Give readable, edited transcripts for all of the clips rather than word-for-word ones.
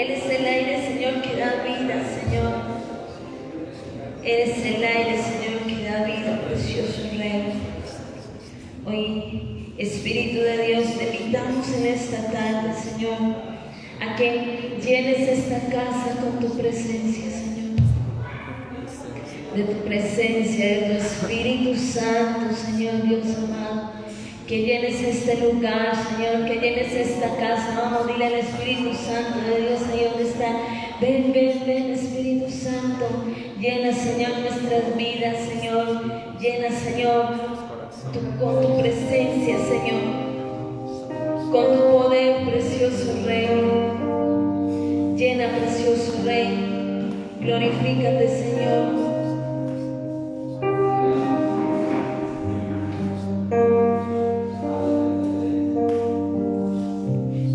Él es el aire, Señor, que da vida, Señor. Eres el aire, Señor, que da vida, precioso Rey. Hoy, Espíritu de Dios, te invitamos en esta tarde, Señor, a que llenes esta casa con tu presencia, Señor. De tu presencia, de tu Espíritu Santo, Señor Dios amado. Que llenes este lugar, Señor, que llenes esta casa. Vamos, dile al Espíritu Santo de Dios ahí donde está. Ven, ven, ven, Espíritu Santo. Llena, Señor, nuestras vidas, Señor. Llena, Señor, con tu presencia, Señor. Con tu poder, precioso Rey. Llena, precioso Rey. Glorifícate, Señor.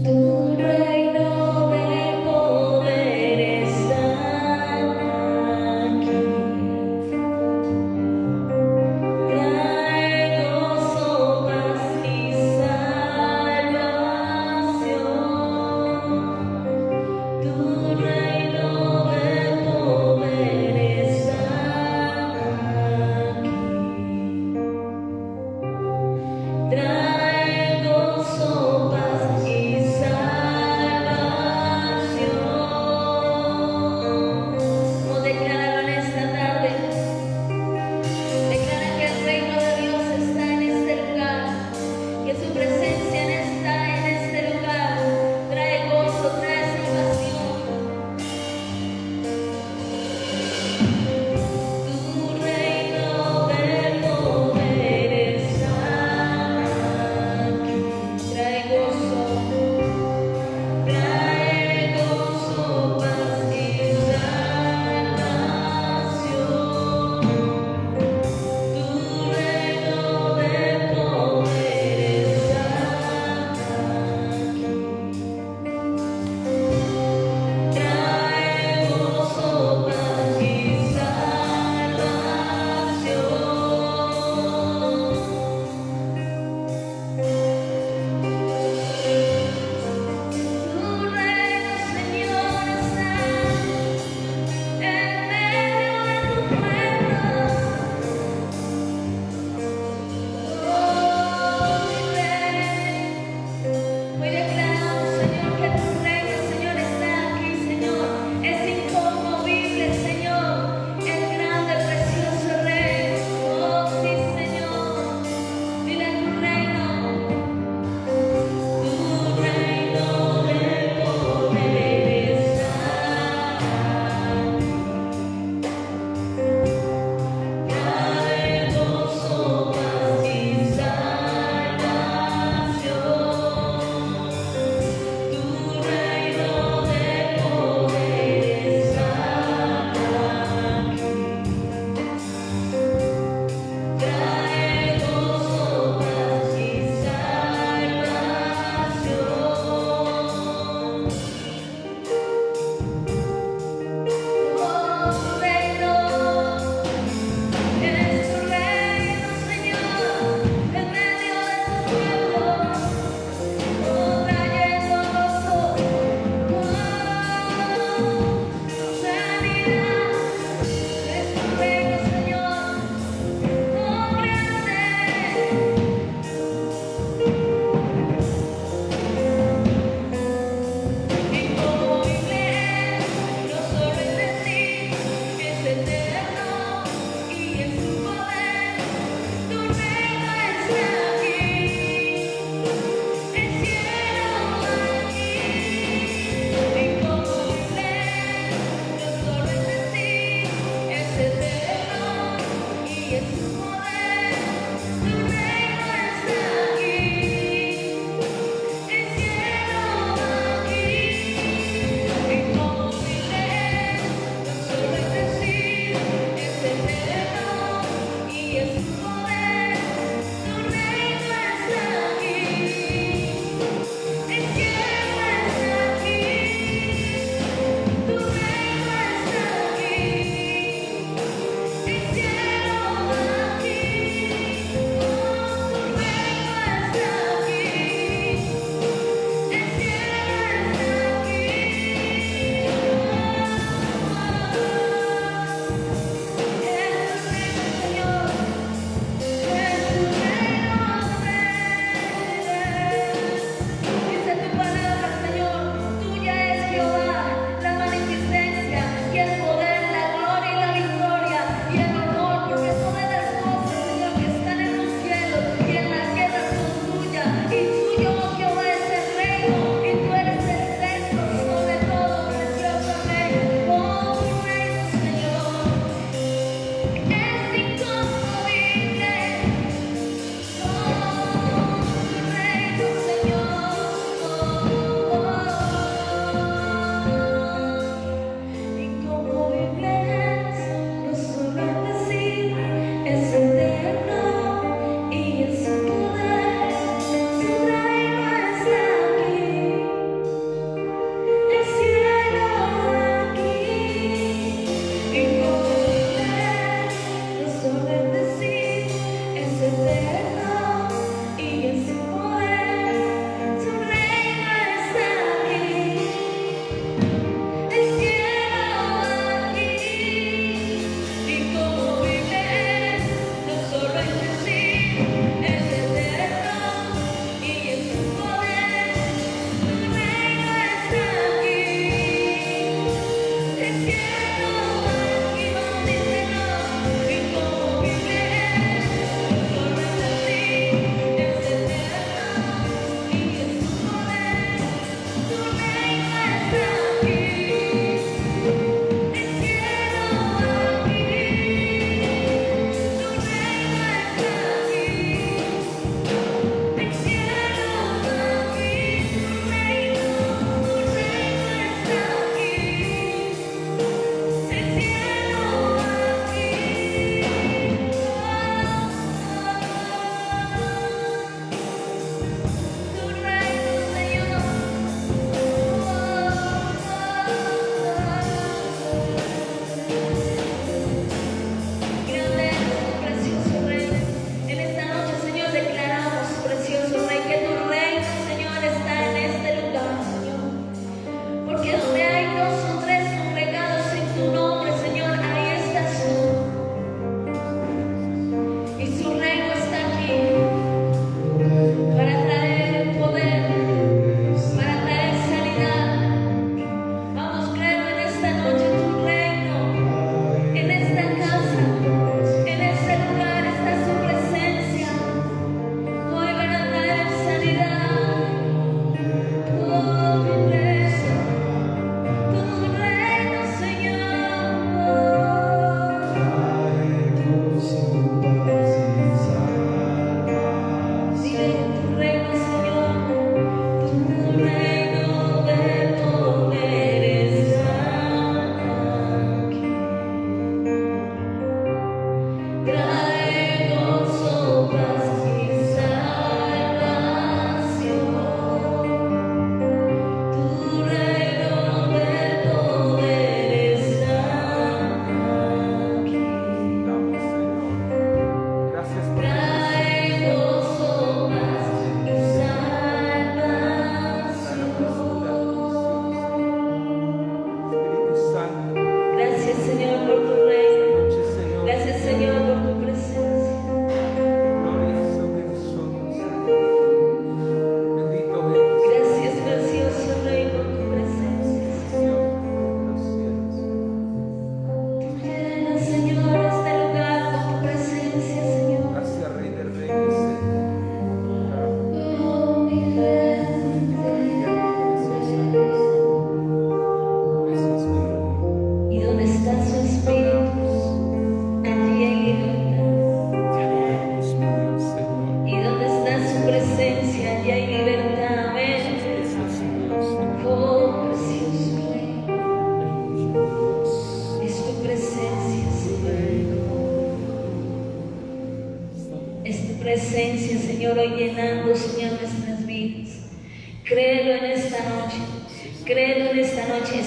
Tu reino de poder está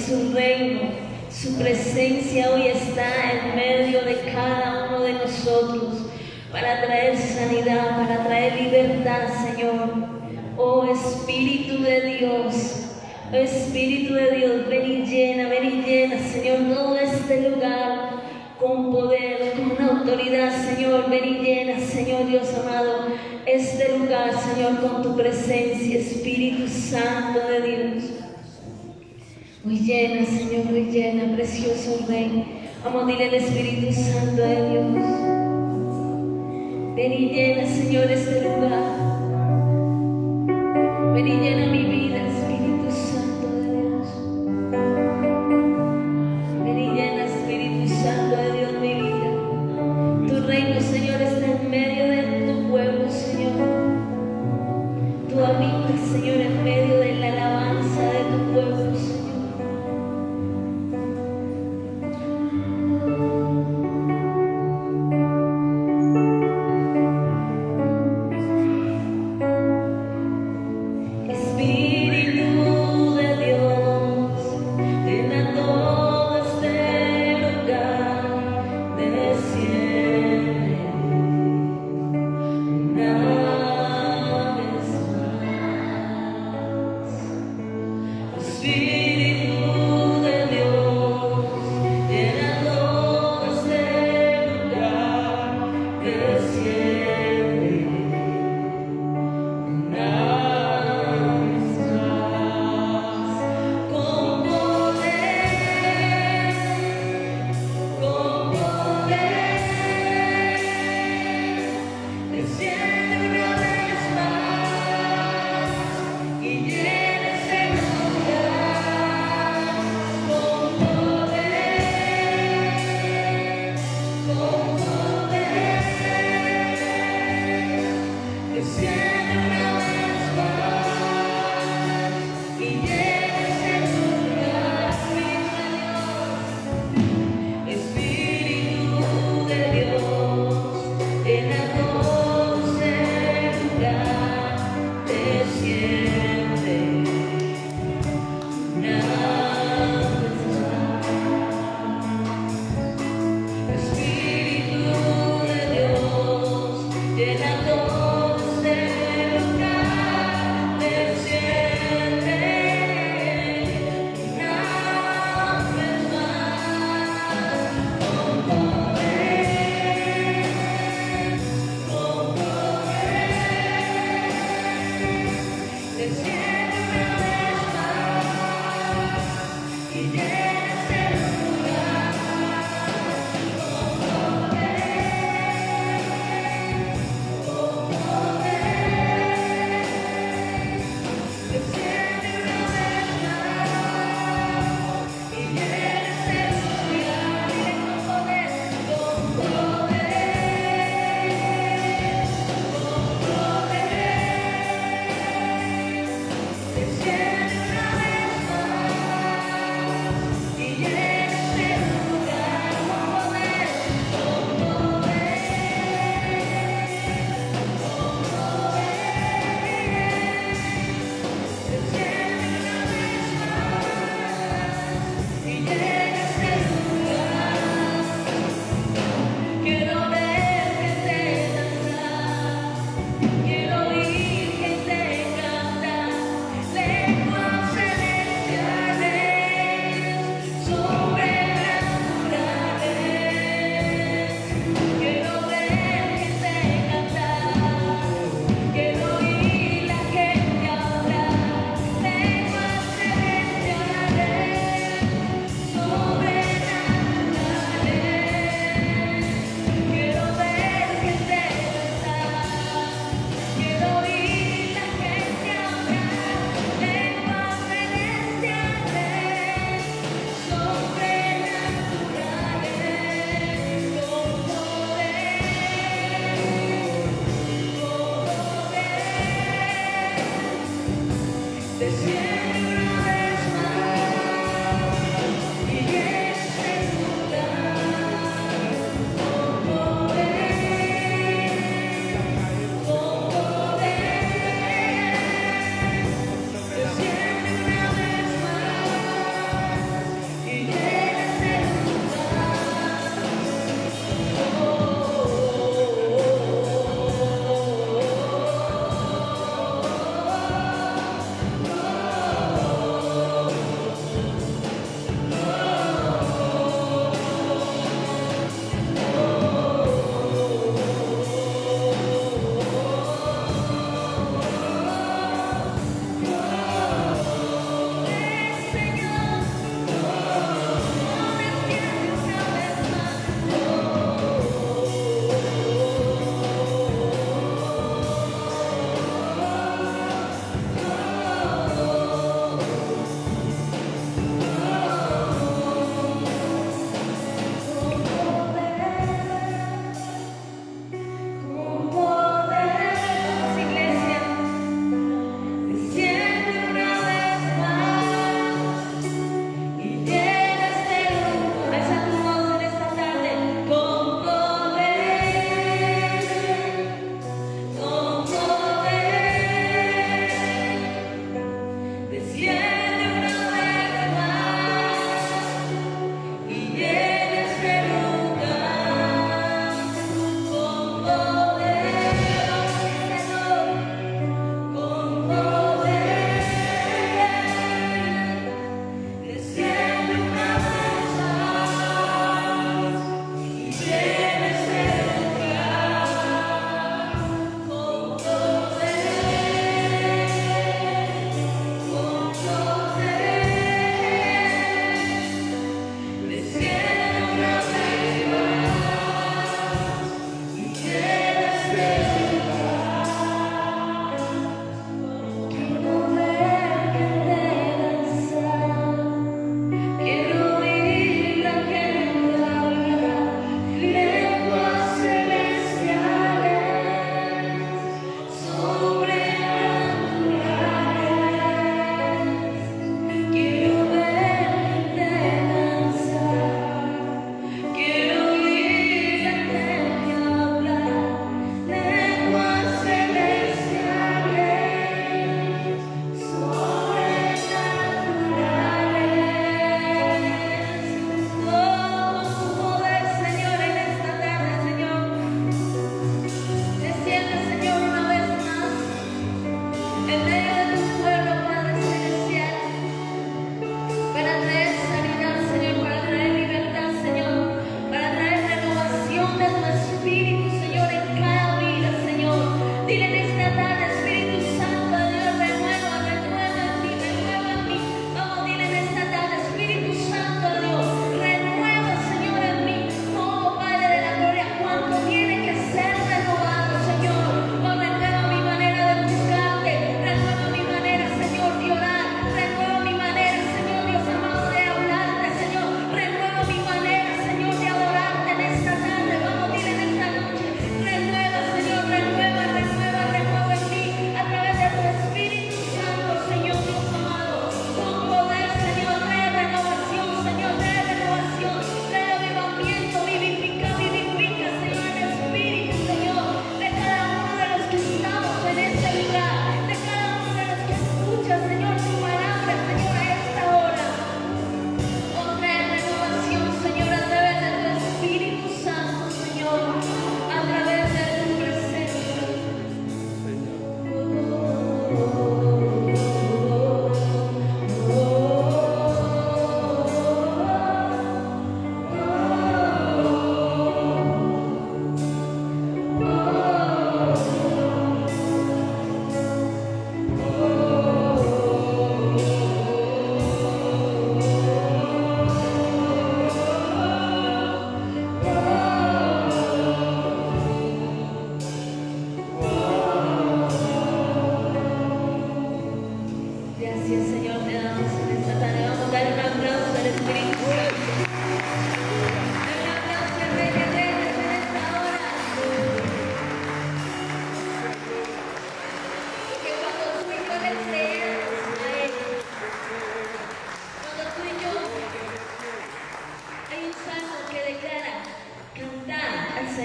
su reino, su presencia hoy está en medio de cada uno de nosotros para traer sanidad, para traer libertad, Señor. Oh Espíritu de Dios, oh Espíritu de Dios, ven y llena, Señor, todo este lugar con poder, con autoridad, Señor. Ven y llena, Señor Dios amado, este lugar, Señor, con tu presencia, Espíritu Santo de Dios. Hoy llena, Señor, hoy llena, precioso Rey. Vamos a dile al Espíritu Santo de Dios. Ven y llena, Señor, este lugar. Ven y llena mi vida, Espíritu Santo de Dios. Ven y llena, Espíritu Santo de Dios, mi vida. Tu reino, Señor, está en medio de tu pueblo, Señor. Tú habitas, Señor, en medio de la alabanza de tu pueblo, Señor.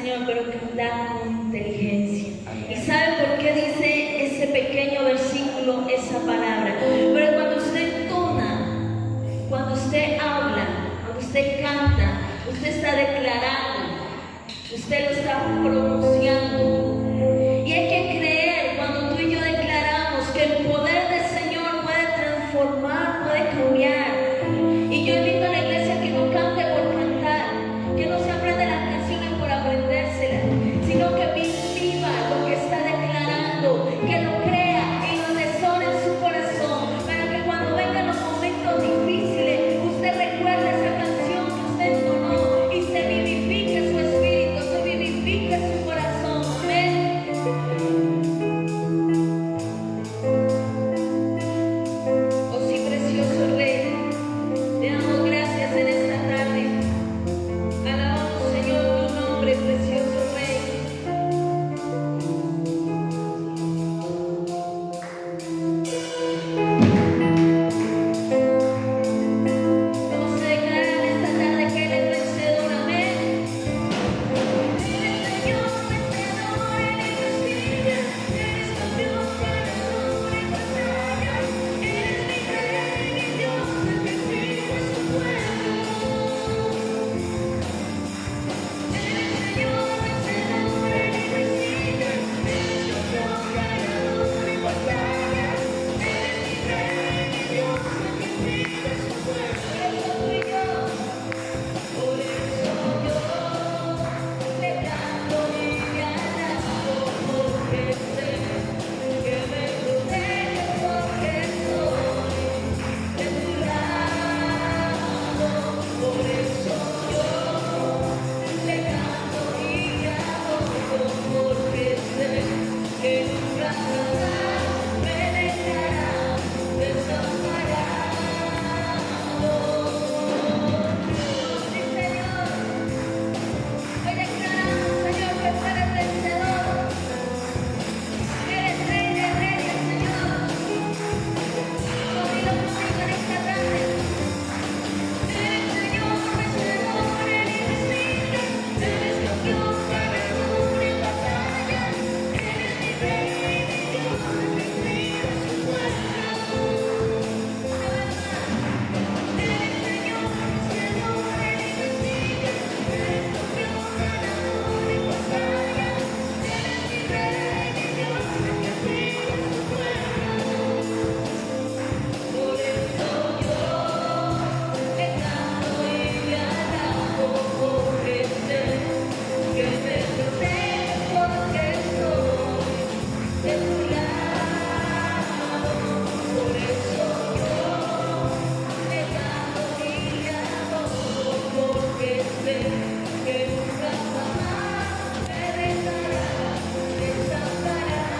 Señor, pero cantar con inteligencia. ¿Y sabe por qué dice ese pequeño versículo, esa palabra? Pero cuando usted entona, cuando usted habla, cuando usted canta, usted está declarando, usted lo está pronunciando. Y hay que creer cuando tú y yo declaramos que el poder del Señor puede transformar, puede cambiar. Y yo invito a la iglesia que no cante por cantar, que no se aprende las canciones por aprendérselas, sino que viva lo que está declarando, que lo crea y lo atesore en su corazón, para que cuando vengan los momentos difíciles, usted recuerde esa canción que usted entonó y se vivifique su espíritu, se vivifique su corazón. Amén. Oh sí, precioso Rey, te damos gracias en esta tarde. Alabamos, Señor, tu nombre, precioso Rey. Vamos a declarar esta tarde que Él es vencedor. Amén. Eres Señor vencedor, eres Cristo, eres campeón, ganador en batalla. Eres mi Rey, mi Dios, el que cuida su pueblo. Eres Señor vencedor, eres Cristo, eres campeón, ganador en batalla. Eres mi Rey, mi Dios, el que cuida su pueblo. Por eso tú y yo, por eso yo le canto y le alabo, porque sé que me proteges, porque soy de tu lado. Por eso yo le canto y le adoro, porque sé que nunca jamás me dejarás desamparado. Sí, Señor, hoy declaramos, Señor, que tú eres vencedor, eres Rey de Reyes, Señor. Conmigo en esta tarde. Eres Señor vencedor, eres Cristo, eres campeón, ganador en batalla. Eres mi Rey, mi Dios, el que cuida su pueblo. Una vez más. Eres Señor vencedor, eres Cristo, eres campeón, ganador en batalla. Eres mi Rey, mi Dios, el que cuida su pueblo. Por eso yo le canto y le alabo, porque sé que me proteges, porque soy de tu lado. Por eso yo le canto y le adoro, porque sé que nunca jamás me dejarás desamparado.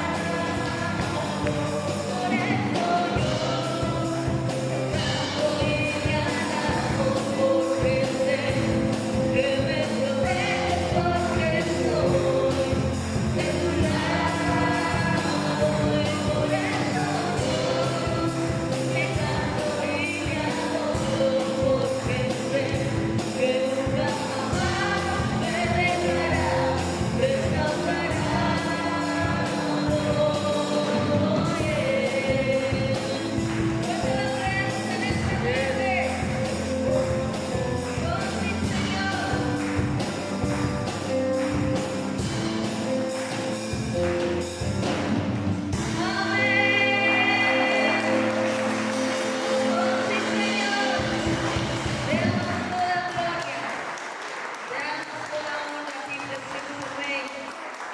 Por eso yo canto y le alabo, porque sé que me proteges, porque soy de tu lado. Y por eso yo le canto y le adoro, porque sé que nunca jamás me dejarás desamparado.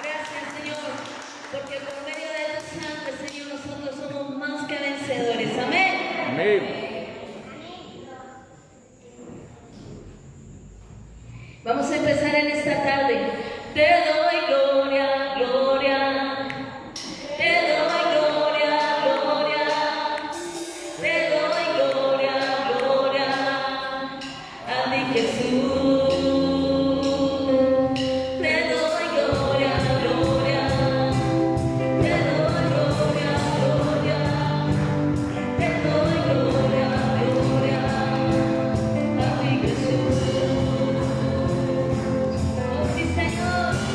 Gracias, Señor, porque por medio de tu sangre, Señor, nosotros somos más que vencedores. Amén. Amén. Vamos a empezar en esta tarde. Te doy gloria, gloria. Te doy gloria, gloria. Te doy gloria, gloria. A ti, Jesús. Te doy gloria, gloria. Te doy gloria, gloria. Te doy gloria, gloria. A ti, Jesús. Oh, sí, Señor.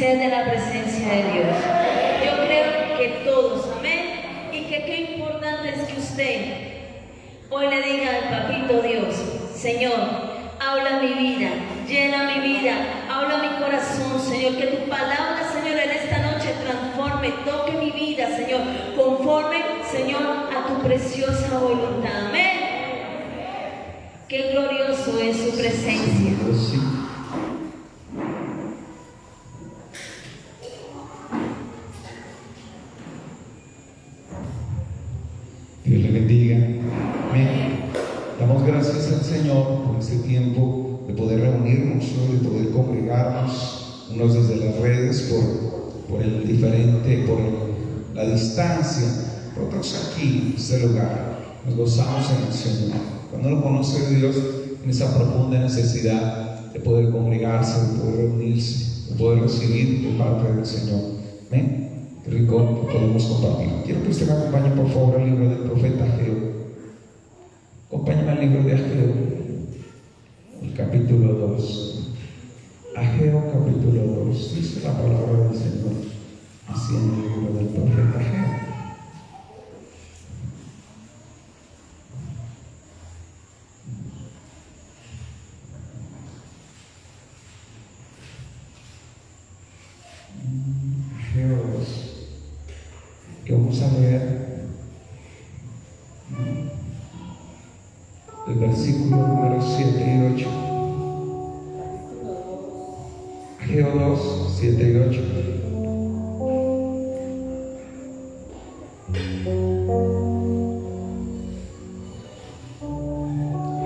De la presencia de Dios. Yo creo que todos, amén. Y que qué importante es que usted hoy le diga al papito Dios: Señor, habla mi vida, llena mi vida, habla mi corazón, Señor, que tu palabra, Señor, en esta noche transforme, toque mi vida, Señor, conforme, Señor, a tu preciosa voluntad, amén. Qué glorioso es su presencia. Dios le bendiga. Amén. Damos gracias al Señor por este tiempo de poder reunirnos, ¿no? De poder congregarnos, unos desde las redes por la distancia, otros aquí en este lugar. Nos gozamos en el Señor. Cuando uno conoce a Dios en esa profunda necesidad de poder congregarse, de poder reunirse, de poder recibir de parte del Señor. Amén. Qué rico que podemos compartir. Quiero que usted me acompañe, por favor, al libro del profeta Ageo. Acompáñame al libro de Ageo, el capítulo 2. Ageo, capítulo 2. Dice la palabra del Señor así en el libro del profeta Ageo. que vamos a leer el versículo número 7 y 8. Ageo 2, 7 y 8.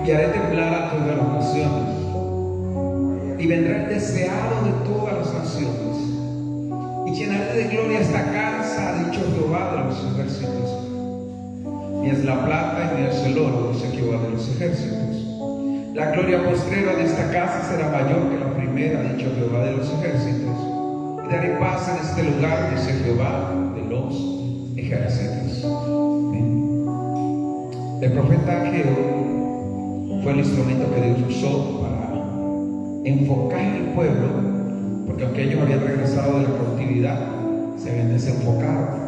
Y haré temblar a todas las naciones, y vendrá el deseado de todas las naciones, y llenaré de gloria esta casa, ha dicho Jehová de los ejércitos. Ni es la plata y ni es el oro, dice Jehová de los ejércitos. La gloria postrera de esta casa será mayor que la primera, ha dicho Jehová de los ejércitos. Y daré paz en este lugar, dice Jehová de los ejércitos. Amén. El profeta Ageo fue el instrumento que Dios usó para enfocar el pueblo, porque aunque ellos habían regresado de la cautividad, se habían desenfocado.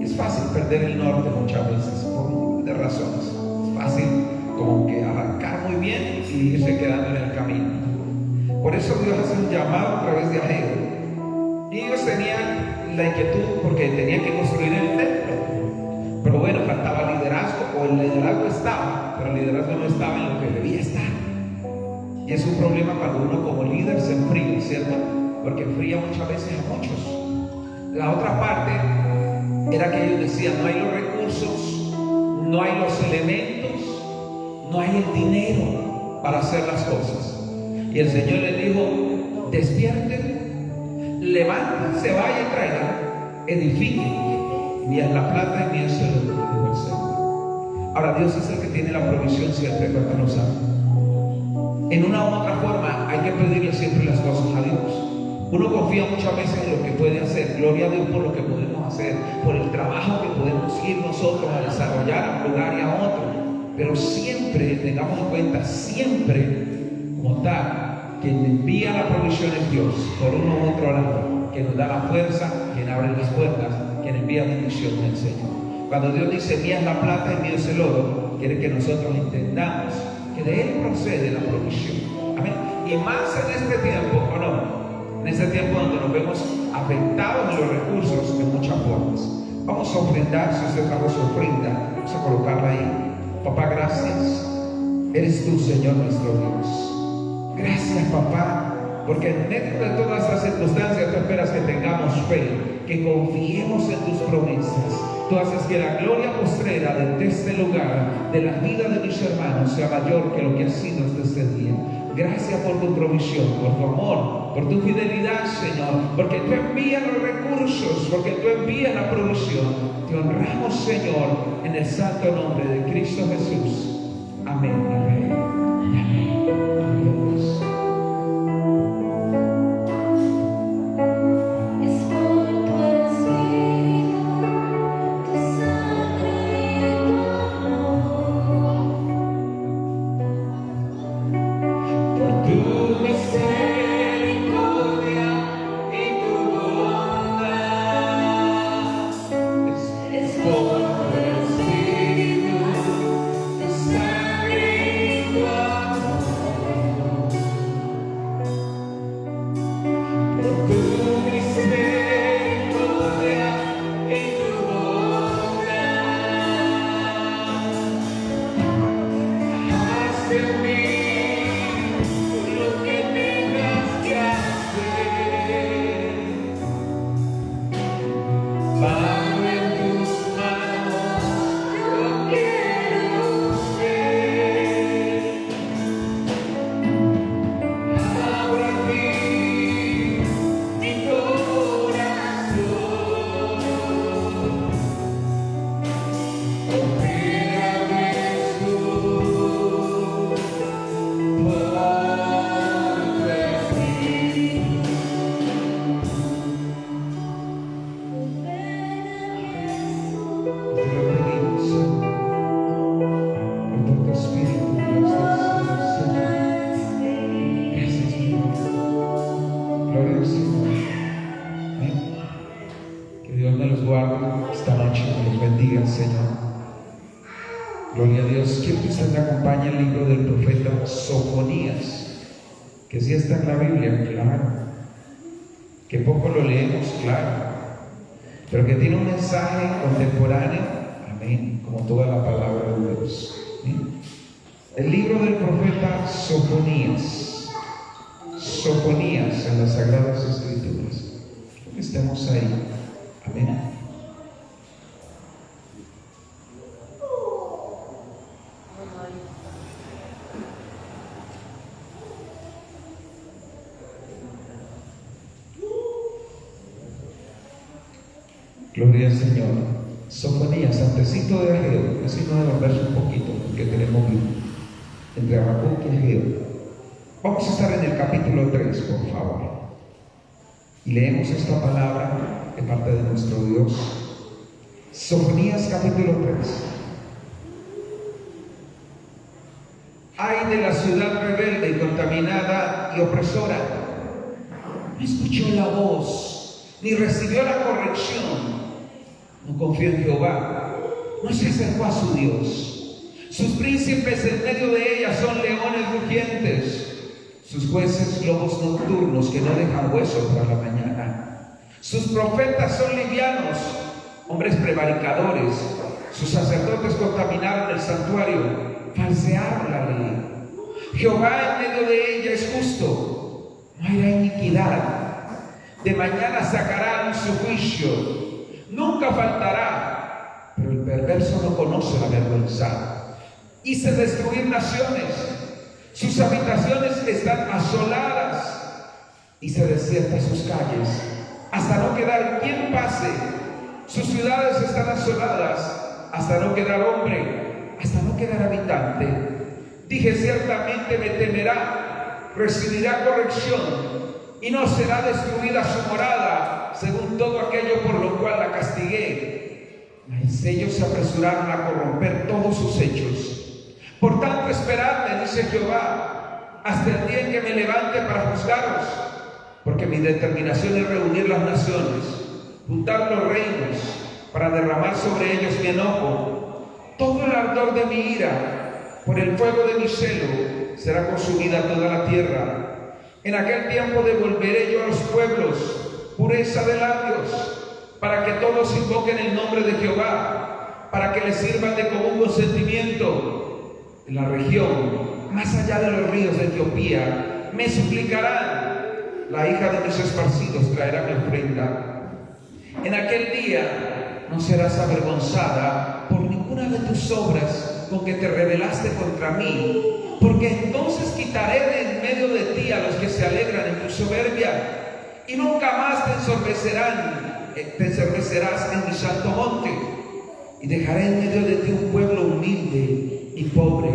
Y es fácil perder el norte muchas veces, por muchas razones. Es fácil como que arrancar muy bien y irse quedando en el camino. Por eso Dios hace un llamado a través de Ageo. Y ellos tenían la inquietud porque tenían que construir el templo. Pero bueno, faltaba liderazgo, o el liderazgo estaba, pero el liderazgo no estaba en lo que debía estar. Y es un problema cuando uno como líder se enfría, ¿cierto? Porque enfría muchas veces a muchos. La otra parte era que ellos decían: no hay los recursos, no hay los elementos, no hay el dinero para hacer las cosas. Y el Señor les dijo: despierten, levántense, vayan y traigan, edifiquen. Ni es la plata ni es el oro, dijo el Señor. Ahora, Dios es el que tiene la provisión siempre cuando nos ama. En una u otra forma hay que pedirle siempre las cosas a Dios. Uno confía muchas veces en lo que puede hacer. Gloria a Dios por lo que podemos hacer, por el trabajo que podemos ir nosotros a desarrollar a un lugar y a otro. Pero siempre tengamos en cuenta, siempre como tal, quien envía la provisión es Dios, por uno u otro lado, que nos da la fuerza, quien abre las puertas, quien envía bendición del Señor. Cuando Dios dice: mía es la plata y mío es el oro, quiere que nosotros entendamos que de Él procede la provisión. Amén. Y más en este tiempo, ¿o no? En este tiempo donde nos vemos afectados en los recursos de muchas formas. Vamos a ofrendar. Si usted trajo su ofrenda, vamos a colocarla ahí. Papá, gracias. Eres tú, Señor nuestro Dios. Gracias, papá, porque en medio de todas estas circunstancias tú esperas que tengamos fe, que confiemos en tus promesas. Tú haces que la gloria postrera de este lugar, de la vida de mis hermanos, sea mayor que lo que ha sido hasta este día. Gracias por tu provisión, por tu amor, por tu fidelidad, Señor, porque tú envías los recursos, porque tú envías la provisión. Te honramos, Señor, en el santo nombre de Cristo Jesús. Amén. Amén. Amén. Dios. Gloria a Dios. Quiero que usted me acompañe al libro del profeta Sofonías, que sí está en la Biblia, claro, que poco lo leemos, claro, pero que tiene un mensaje contemporáneo, amén, como toda la palabra de Dios. ¿Sí? El libro del profeta Sofonías en las Sagradas Escrituras. Quiero que estemos ahí, amén. Gloria al Señor. Sofonías, antecito de Ageo. Así nos vamos a ver un poquito, porque tenemos entre Habacuc y Ageo. Vamos a estar en el capítulo 3, por favor. Y leemos esta palabra de parte de nuestro Dios. Sofonías, capítulo 3. Ay de la ciudad rebelde y contaminada y opresora. No escuchó la voz, ni recibió la corrección. No confió en Jehová, no se acercó a su Dios. Sus príncipes en medio de ella son leones rugientes, sus jueces lobos nocturnos que no dejan hueso para la mañana. Sus profetas son livianos, hombres prevaricadores. Sus sacerdotes contaminaron el santuario, falsearon la ley. Jehová en medio de ella es justo, no hará iniquidad. De mañana sacarán su juicio. Nunca faltará, pero el perverso no conoce la vergüenza. Hice destruir naciones, sus habitaciones están asoladas. Hice desiertas sus calles, hasta no quedar quien pase. Sus ciudades están asoladas, hasta no quedar hombre, hasta no quedar habitante. Dije, ciertamente me temerá, recibirá corrección, y no será destruida su morada, según todo aquello por lo cual la castigué. Mas ellos se apresuraron a corromper todos sus hechos. Por tanto, esperadme, dice Jehová, hasta el día en que me levante para juzgaros, porque mi determinación es reunir las naciones, juntar los reinos, para derramar sobre ellos mi enojo. Todo el ardor de mi ira, por el fuego de mi celo, será consumida toda la tierra. En aquel tiempo devolveré yo a los pueblos pureza de labios, para que todos invoquen el nombre de Jehová, para que les sirvan de común consentimiento. En la región, más allá de los ríos de Etiopía, me suplicarán. La hija de mis esparcidos traerá mi ofrenda. En aquel día no serás avergonzada por ninguna de tus obras con que te rebelaste contra mí, porque entonces quitaré de en medio de ti a los que se alegran en tu soberbia, y nunca más te ensorbecerás en mi santo monte, y dejaré en medio de ti un pueblo humilde y pobre,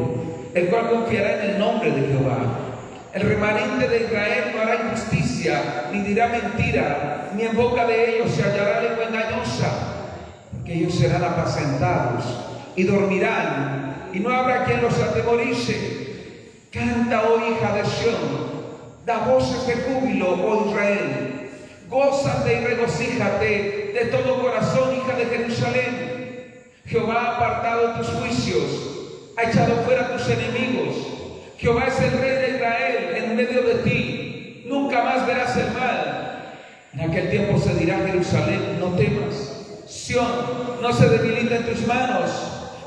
el cual confiará en el nombre de Jehová. El remanente de Israel no hará injusticia, ni dirá mentira, ni en boca de ellos se hallará lengua engañosa, porque ellos serán apacentados y dormirán, y no habrá quien los atemorice. Canta, oh hija de Sión, da voces de júbilo, oh Israel. Gózate y regocíjate de todo corazón, hija de Jerusalén. Jehová ha apartado tus juicios, ha echado fuera tus enemigos. Jehová es el rey de Israel en medio de ti. Nunca más verás el mal. En aquel tiempo se dirá a Jerusalén, no temas. Sión, no se debilita en tus manos.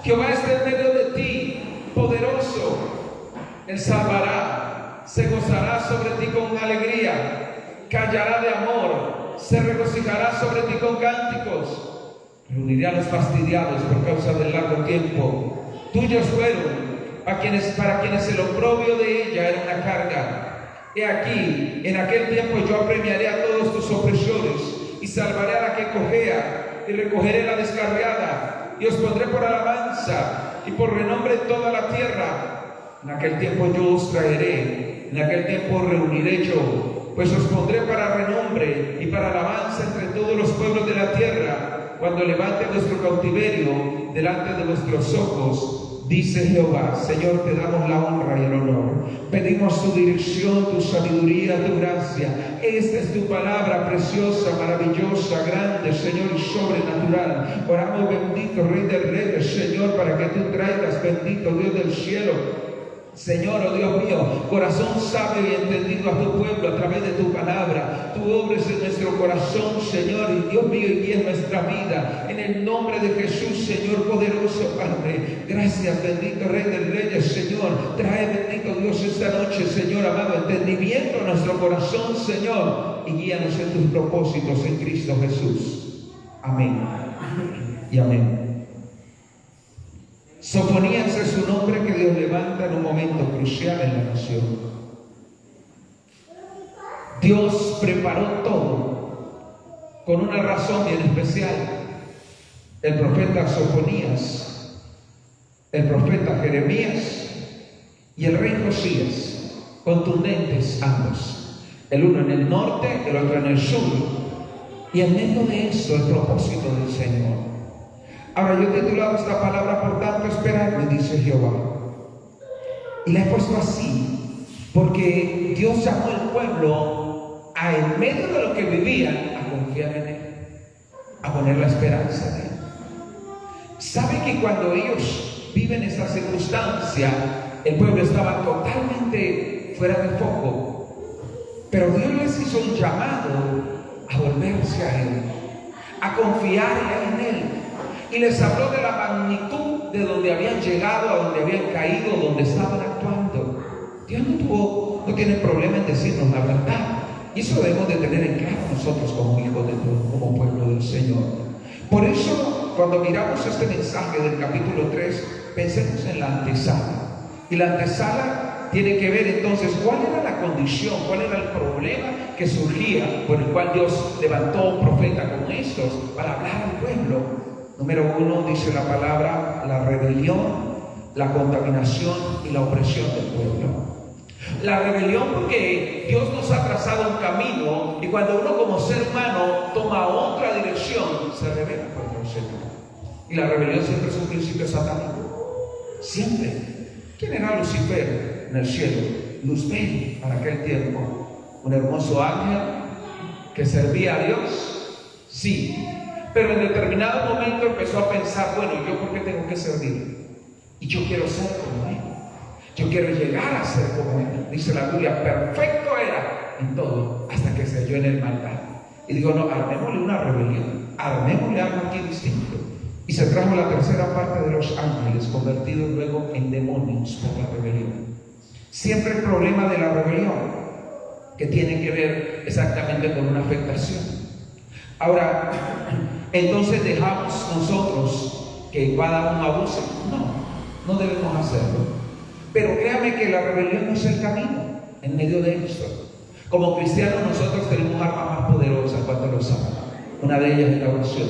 Jehová está en medio de ti, poderoso. Él salvará, se gozará sobre ti con alegría, callará de amor, se regocijará sobre ti con cánticos. Reuniré a los fastidiados por causa del largo tiempo. Tuyos fueron, para quienes el oprobio de ella era una carga. He aquí, en aquel tiempo yo apremiaré a todos tus opresores, y salvaré a la que cojea, y recogeré la descarriada, y os pondré por alabanza, y por renombre en toda la tierra. En aquel tiempo yo os traeré, en aquel tiempo os reuniré yo, pues os pondré para renombre y para alabanza entre todos los pueblos de la tierra, cuando levante vuestro cautiverio delante de vuestros ojos, dice Jehová. Señor, te damos la honra y el honor. Pedimos tu dirección, tu sabiduría, tu gracia. Esta es tu palabra preciosa, maravillosa, grande, Señor, y sobrenatural. Oramos, bendito Rey de Reyes, Señor, para que tú traigas, bendito Dios del cielo, Señor, oh Dios mío, corazón sabio y entendido a tu pueblo a través de tu palabra. Tú obres en nuestro corazón, Señor, y Dios mío, y guía nuestra vida. En el nombre de Jesús, Señor poderoso, Padre. Gracias, bendito Rey de Reyes, Señor. Trae, bendito Dios, esta noche, Señor amado, entendimiento a nuestro corazón, Señor, y guíanos en tus propósitos en Cristo Jesús. Amén y amén. Sofonías es un hombre que Dios levanta en un momento crucial en la nación. Dios preparó todo con una razón bien especial. El profeta Sofonías, el profeta Jeremías y el rey Josías, contundentes ambos, el uno en el norte, el otro en el sur, y en medio de esto el propósito del Señor. Ahora, yo he titulado esta palabra por tanto esperar, me dice Jehová, y la he puesto así porque Dios llamó al pueblo en medio de lo que vivían a confiar en Él, a poner la esperanza en Él. ¿Sabe que cuando ellos viven esa circunstancia, el pueblo estaba totalmente fuera de foco? Pero Dios les hizo un llamado a volverse a Él, a confiar en Él, y les habló de la magnitud de donde habían llegado, a donde habían caído, donde estaban actuando. Dios no tiene problema en decirnos la verdad. Y eso debemos de tener en claro nosotros como hijos de Dios, como pueblo del Señor. Por eso, cuando miramos este mensaje del capítulo 3, pensemos en la antesala. Y la antesala tiene que ver entonces cuál era la condición, cuál era el problema que surgía por el cual Dios levantó un profeta como estos para hablar al pueblo. Número 1, dice la palabra, la rebelión, la contaminación y la opresión del pueblo. La rebelión porque Dios nos ha trazado un camino y cuando uno como ser humano toma otra dirección, se rebela contra el Señor. Y la rebelión siempre es un principio satánico. Siempre. ¿Quién era Lucifer en el cielo? Luzbel para aquel tiempo. Un hermoso ángel que servía a Dios. Sí. Pero en determinado momento empezó a pensar, bueno, ¿yo por qué tengo que servir? Y yo quiero ser como Él. Yo quiero llegar a ser como Él. Dice la Biblia, perfecto era en todo, hasta que se halló en el maldad. Y digo, no, armémosle una rebelión, armémosle algo aquí distinto. Y se trajo la tercera parte de los ángeles, convertidos luego en demonios por la rebelión. Siempre el problema de la rebelión, que tiene que ver exactamente con una afectación. Ahora, entonces dejamos nosotros que cada uno abuse. No debemos hacerlo. Pero créame que la rebelión no es el camino en medio de esto. Como cristianos nosotros tenemos armas más poderosas, cuando lo saben. Una de ellas es la oración,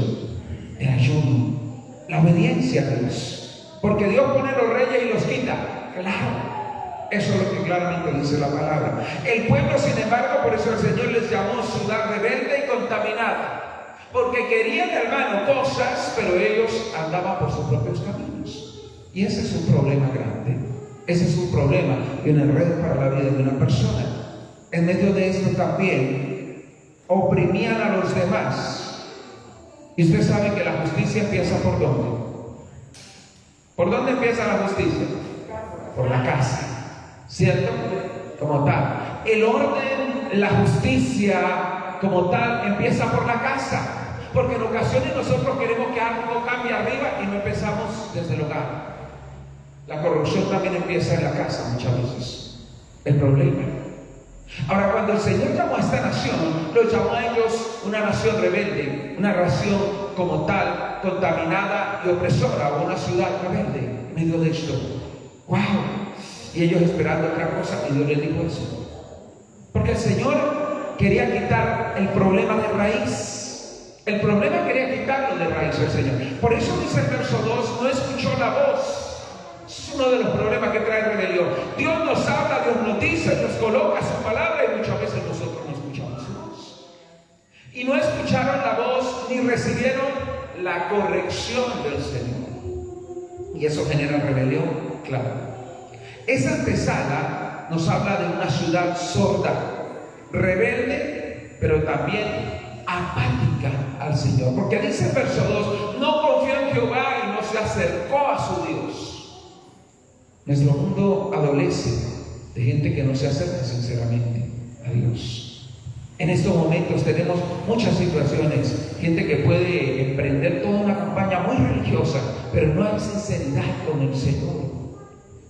el ayuno, la obediencia a Dios. Porque Dios pone los reyes y los quita. Claro, eso es lo que claramente dice la palabra. El pueblo, sin embargo, por eso el Señor les llamó ciudad rebelde y contaminada. Porque querían, hermano, cosas, pero ellos andaban por sus propios caminos. Y ese es un problema grande. Ese es un problema y un enredo para la vida de una persona. En medio de esto también oprimían a los demás. Y usted sabe que la justicia empieza ¿por dónde? ¿Por dónde empieza la justicia? Por la casa, ¿cierto? Como tal. El orden, la justicia como tal empieza por la casa. Porque en ocasiones nosotros queremos que algo cambie arriba y no empezamos desde el hogar. La corrupción también empieza en la casa muchas veces. El problema. Ahora, cuando el Señor llamó a esta nación, lo llamó a ellos una nación rebelde, una nación como tal, contaminada y opresora, o una ciudad rebelde en medio de esto. ¡Wow! Y ellos esperando otra cosa, y Dios les dijo eso. Porque el Señor quería quitar el problema de raíz. El problema quería quitarlo de raíz el Señor. Por eso dice el verso 2, no escuchó la voz. Es uno de los problemas que trae rebelión. Dios nos habla, Dios nos dice, nos coloca su palabra y muchas veces nosotros no escuchamos su voz. Y no escucharon la voz ni recibieron la corrección del Señor. Y eso genera rebelión, claro. Esa antesala nos habla de una ciudad sorda, rebelde, pero también apática al Señor. Porque dice el verso 2, no confió en Jehová y no se acercó a su Dios. Nuestro mundo adolece de gente que no se acerca sinceramente a Dios. En estos momentos tenemos muchas situaciones, gente que puede emprender toda una campaña muy religiosa, pero no hay sinceridad con el Señor,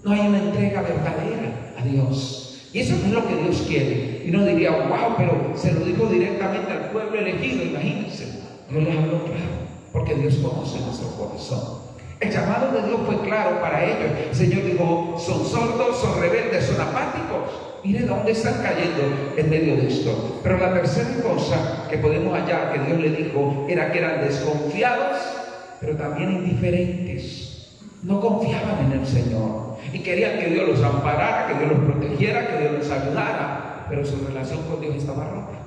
no hay una entrega verdadera a Dios, y eso no es lo que Dios quiere. Y uno diría, wow, pero se lo dijo directamente al pueblo elegido. Imagínense, Dios les habló claro, porque Dios conoce nuestro corazón. El llamado de Dios fue claro para ellos. El Señor dijo, son sordos, son rebeldes, son apáticos. Mire dónde están cayendo en medio de esto. Pero la tercera cosa que podemos hallar que Dios le dijo era que eran desconfiados, pero también indiferentes. No confiaban en el Señor y querían que Dios los amparara, que Dios los protegiera, que Dios los ayudara, pero su relación con Dios estaba rota.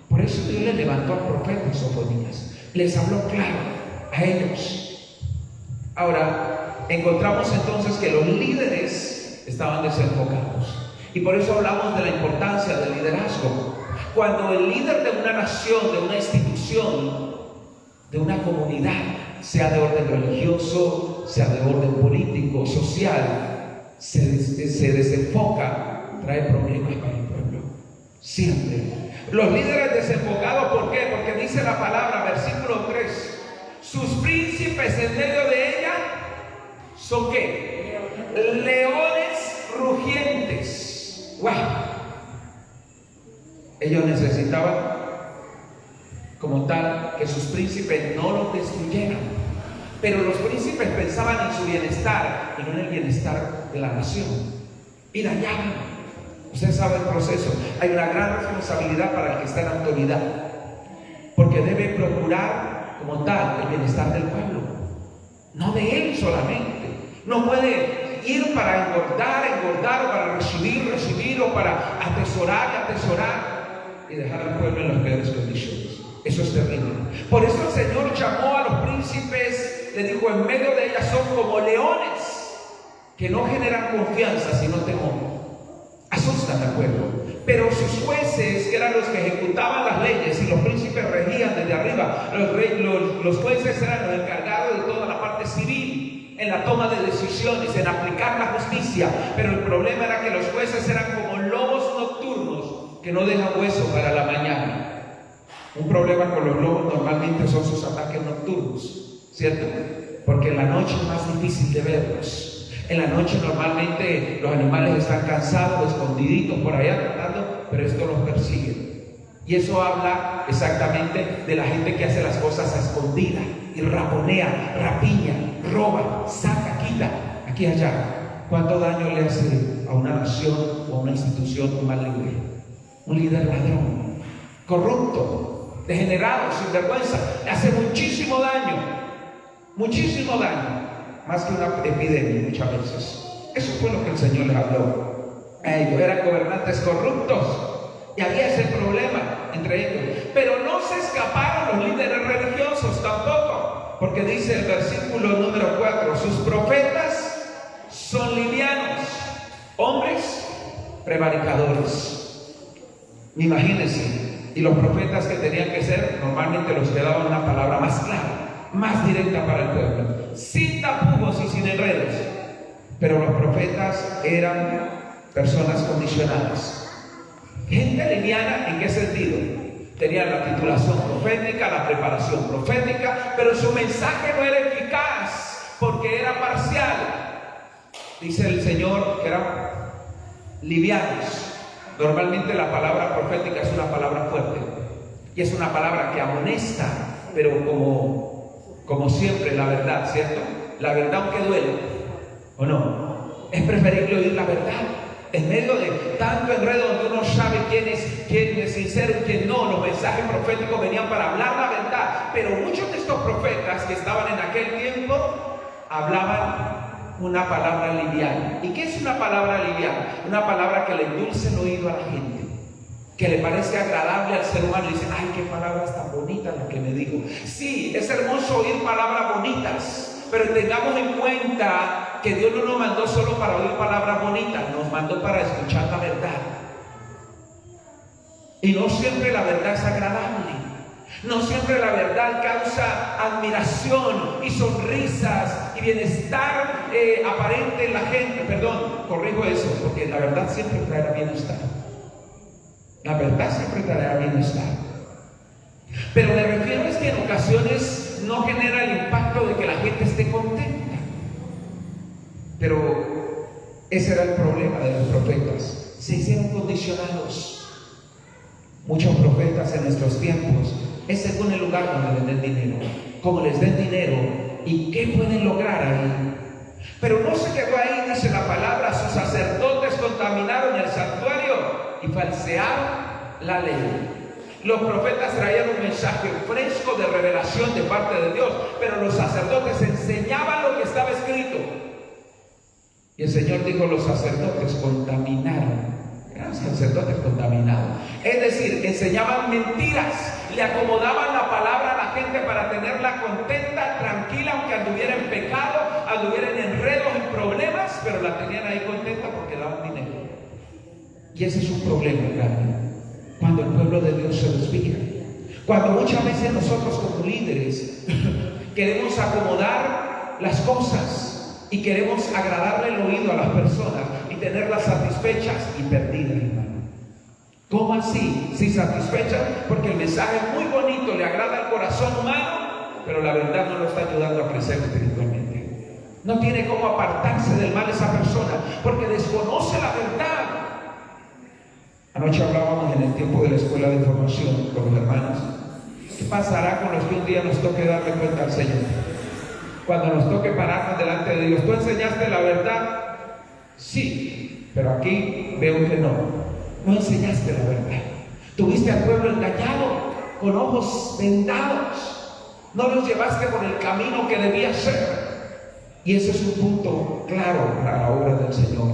Por eso Dios le levantó al profeta Sofonías, les habló claro a ellos. Ahora, encontramos entonces que los líderes estaban desenfocados, y por eso hablamos de la importancia del liderazgo. Cuando el líder de una nación, de una institución, de una comunidad, sea de orden religioso, sea de orden político, social, se desenfoca, trae problemas para el pueblo, siempre. Los líderes desenfocados, ¿por qué? Porque dice la palabra, versículo 3, sus príncipes en medio de ella son ¿qué? Leones rugientes. ¡Wow! Ellos necesitaban como tal que sus príncipes no los destruyeran, pero los príncipes pensaban en su bienestar y no en el bienestar de la nación, y dañaban. Usted sabe el proceso. Hay una gran responsabilidad para el que está en autoridad, porque debe procurar como tal el bienestar del pueblo, no de él solamente. No puede ir para engordar, o para recibir, o para atesorar y dejar al pueblo en las peores condiciones. Eso es terrible. Por eso el Señor llamó a los príncipes, le dijo, en medio de ellas son como leones que no generan confianza sino temor. Asustan al pueblo. Pero sus jueces, que eran los que ejecutaban las leyes, y los príncipes regían desde arriba, los jueces eran los encargados de toda la parte civil, en la toma de decisiones, en aplicar la justicia. Pero el problema era que los jueces eran como lobos nocturnos que no dejan hueso para la mañana. Un problema con los lobos normalmente son sus ataques nocturnos, ¿cierto? Porque en la noche es más difícil de verlos. En la noche normalmente los animales están cansados, escondiditos por allá tratando, pero esto los persigue. Y eso habla exactamente de la gente que hace las cosas a escondida y raponea, rapiña, roba, saca, quita, aquí y allá. ¿Cuánto daño le hace a una nación o a una institución un mal líder? Un líder ladrón, corrupto, degenerado, sinvergüenza, le hace muchísimo daño, más que una epidemia muchas veces. Eso fue lo que el Señor les habló a ellos. Eran gobernantes corruptos y había ese problema entre ellos. Pero no se escaparon los líderes religiosos tampoco, porque dice el versículo número 4, sus profetas son livianos, hombres prevaricadores. Imagínense. Y los profetas que tenían que ser, normalmente los que daban una palabra más clara, más directa para el pueblo, sin tapujos y sin enredos. Pero los profetas eran personas condicionadas. Gente liviana, ¿en qué sentido? Tenían la titulación profética, la preparación profética, pero su mensaje no era eficaz porque era parcial. Dice el Señor que eran livianos. Normalmente la palabra profética es una palabra fuerte y es una palabra que amonesta, pero como siempre la verdad, ¿cierto? La verdad aunque duele, ¿o no? Es preferible oír la verdad en medio de tanto enredo donde uno sabe quién es sincero y quién no. Los mensajes proféticos venían para hablar la verdad, pero muchos de estos profetas que estaban en aquel tiempo hablaban una palabra liviana. ¿Y qué es una palabra liviana? Una palabra que le endulce el oído a la gente, que le parece agradable al ser humano. Y dicen, ay, qué palabras tan bonitas las que me dijo. Sí, es hermoso oír palabras bonitas, pero tengamos en cuenta que Dios no nos mandó solo para oír palabras bonitas, nos mandó para escuchar la verdad. Y no siempre la verdad es agradable. No siempre la verdad causa admiración y sonrisas y bienestar aparente en la gente. Perdón, corrijo eso, porque la verdad siempre traerá bienestar. La verdad siempre traerá bienestar. Pero me refiero es que en ocasiones no genera el impacto de que la gente esté contenta. Pero ese era el problema de los profetas. Se hicieron condicionados. Muchos profetas en nuestros tiempos es según el lugar donde les den dinero, cómo les den dinero y qué pueden lograr ahí. Pero no se quedó ahí, dice la palabra, sus sacerdotes contaminaron el santuario y falsearon la ley. Los profetas traían un mensaje fresco de revelación de parte de Dios, pero los sacerdotes enseñaban lo que estaba escrito. Y el Señor dijo, los sacerdotes contaminaron. Eran sacerdotes contaminados. Es decir, enseñaban mentiras, le acomodaban la palabra a la gente para tenerla contenta, tranquila, aunque anduviera en pecado, anduviera en enredos, en problemas, pero la tenían ahí contenta porque daban dinero. Y ese es un problema grande. Cuando el pueblo de Dios se desvía, cuando muchas veces nosotros como líderes queremos acomodar las cosas y queremos agradarle el oído a las personas y tenerlas satisfechas y perdidas, hermano. ¿Cómo así? Si satisfechas, porque el mensaje es muy bonito, le agrada al corazón humano, pero la verdad no lo está ayudando a crecer espiritualmente. No tiene cómo apartarse del mal esa persona, porque desconoce la verdad. Anoche hablábamos en el tiempo de la escuela de formación con los hermanos. ¿Qué pasará con los que un día nos toque darle cuenta al Señor? Cuando nos toque pararnos delante de Dios. ¿Tú enseñaste la verdad? Sí, pero aquí veo que no. No enseñaste la verdad. Tuviste al pueblo engañado, con ojos vendados. No los llevaste por el camino que debía ser. Y ese es un punto claro para la obra del Señor,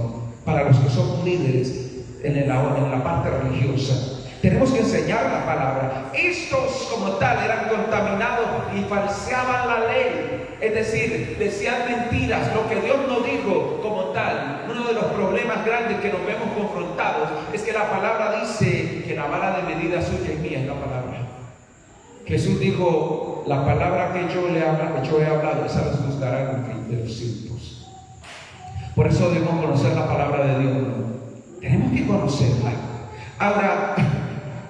para los que somos líderes en la parte religiosa. Tenemos que enseñar la palabra. Estos como tal eran contaminados y falseaban la ley. Es decir, decían mentiras, lo que Dios no dijo como tal. Uno de los problemas grandes que nos vemos confrontados es que la palabra dice que la vara de medida suya y mía es la palabra. Jesús dijo, la palabra que yo he hablado, esa les gustará en el fin de los tiempos. Por eso debemos conocer la palabra de Dios. Tenemos que conocerla. Ahora,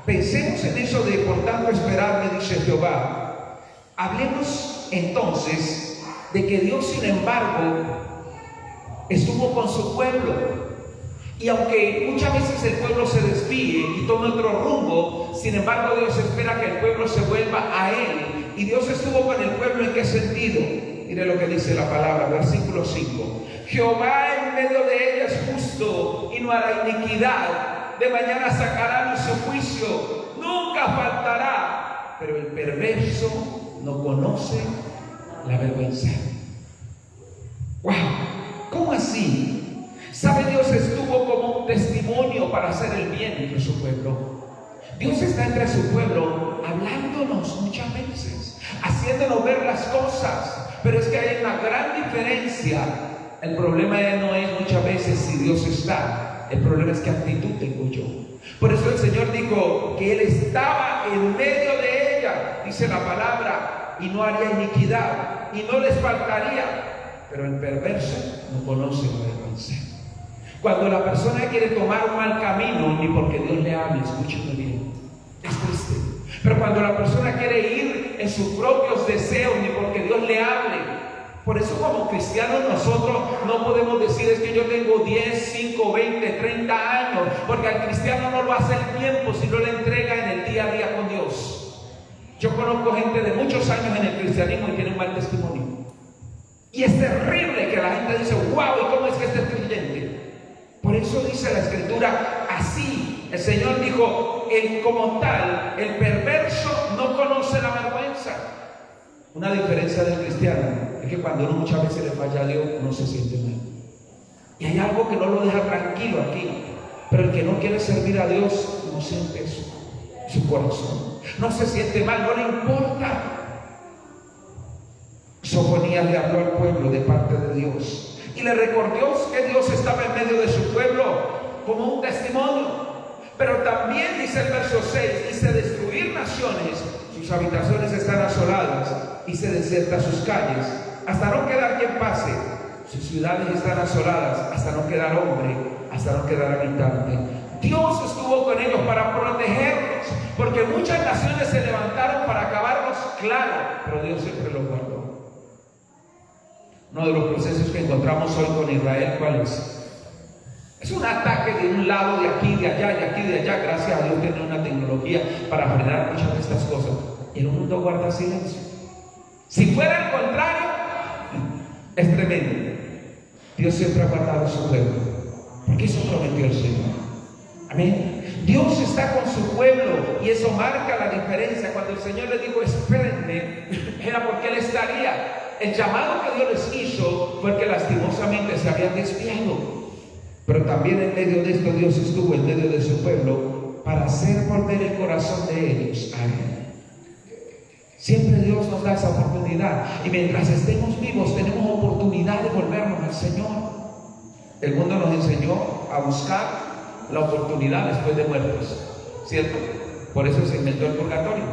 pensemos en eso de por tanto esperar, me dice Jehová. Hablemos entonces de que Dios, sin embargo, estuvo con su pueblo. Y aunque muchas veces el pueblo se desvíe y tome otro rumbo, sin embargo Dios espera que el pueblo se vuelva a Él. Y Dios estuvo con el pueblo, ¿en qué sentido? Mire lo que dice la palabra, versículo 5. Jehová en medio de ella es justo y no hará iniquidad. De mañana sacará su juicio, nunca faltará. Pero el perverso no conoce la vergüenza. ¡Wow! ¿Cómo así? ¿Sabe? Dios estuvo como un testimonio para hacer el bien entre su pueblo. Dios está entre su pueblo hablándonos muchas veces, haciéndonos ver las cosas. Pero es que hay una gran diferencia. El problema no es muchas veces si Dios está. El problema es qué actitud tengo yo. Por eso el Señor dijo que Él estaba en medio de ella, dice la palabra, y no haría iniquidad, y no les faltaría. Pero el perverso no conoce la vergüenza. Cuando la persona quiere tomar un mal camino, ni porque Dios le hable, escúchame bien, es triste. Pero cuando la persona quiere ir en sus propios deseos, ni porque Dios le hable. Por eso como cristianos nosotros no podemos decir es que yo tengo 10, 5, 20, 30 años, porque al cristiano no lo hace el tiempo, sino le entrega en el día a día con Dios. Yo conozco gente de muchos años en el cristianismo y tiene un mal testimonio. Y es terrible que la gente dice, wow, ¿y cómo es que este es creyente? Por eso dice la Escritura así. El Señor dijo, como tal, el perverso no conoce la vergüenza. Una diferencia del cristiano es que cuando uno muchas veces le falla a Dios, uno se siente mal. Y hay algo que no lo deja tranquilo aquí. Pero el que no quiere servir a Dios no siente eso. Su corazón no se siente mal, no le importa. Sofonías le habló al pueblo de parte de Dios y le recordó que Dios estaba en medio de su pueblo como un testimonio. Pero también dice el verso 6, dice destruir naciones, sus habitaciones están asoladas y se desierta sus calles, hasta no quedar quien pase. Sus ciudades están asoladas hasta no quedar hombre, hasta no quedar habitante. Dios estuvo con ellos para protegerlos, porque muchas naciones se levantaron para acabarlos, claro, pero Dios siempre los guardó. Uno de los procesos que encontramos hoy con Israel, ¿cuál es? Es un ataque de un lado, de aquí, de allá, de aquí, de allá. Gracias a Dios tiene una tecnología para frenar muchas de estas cosas. El mundo guarda silencio. Si fuera al contrario, es tremendo. Dios siempre ha guardado su pueblo, porque eso prometió el Señor. Amén. Dios está con su pueblo y eso marca la diferencia. Cuando el Señor le dijo, espérenme, era porque Él estaría. El llamado que Dios les hizo fue que lastimosamente se habían desviado. Pero también en medio de esto Dios estuvo en medio de su pueblo para hacer volver el corazón de ellos a Él. Siempre Dios nos da esa oportunidad, y mientras estemos vivos tenemos oportunidad de volvernos al Señor. El mundo nos enseñó a buscar la oportunidad después de muertos, ¿cierto? Por eso se inventó el purgatorio,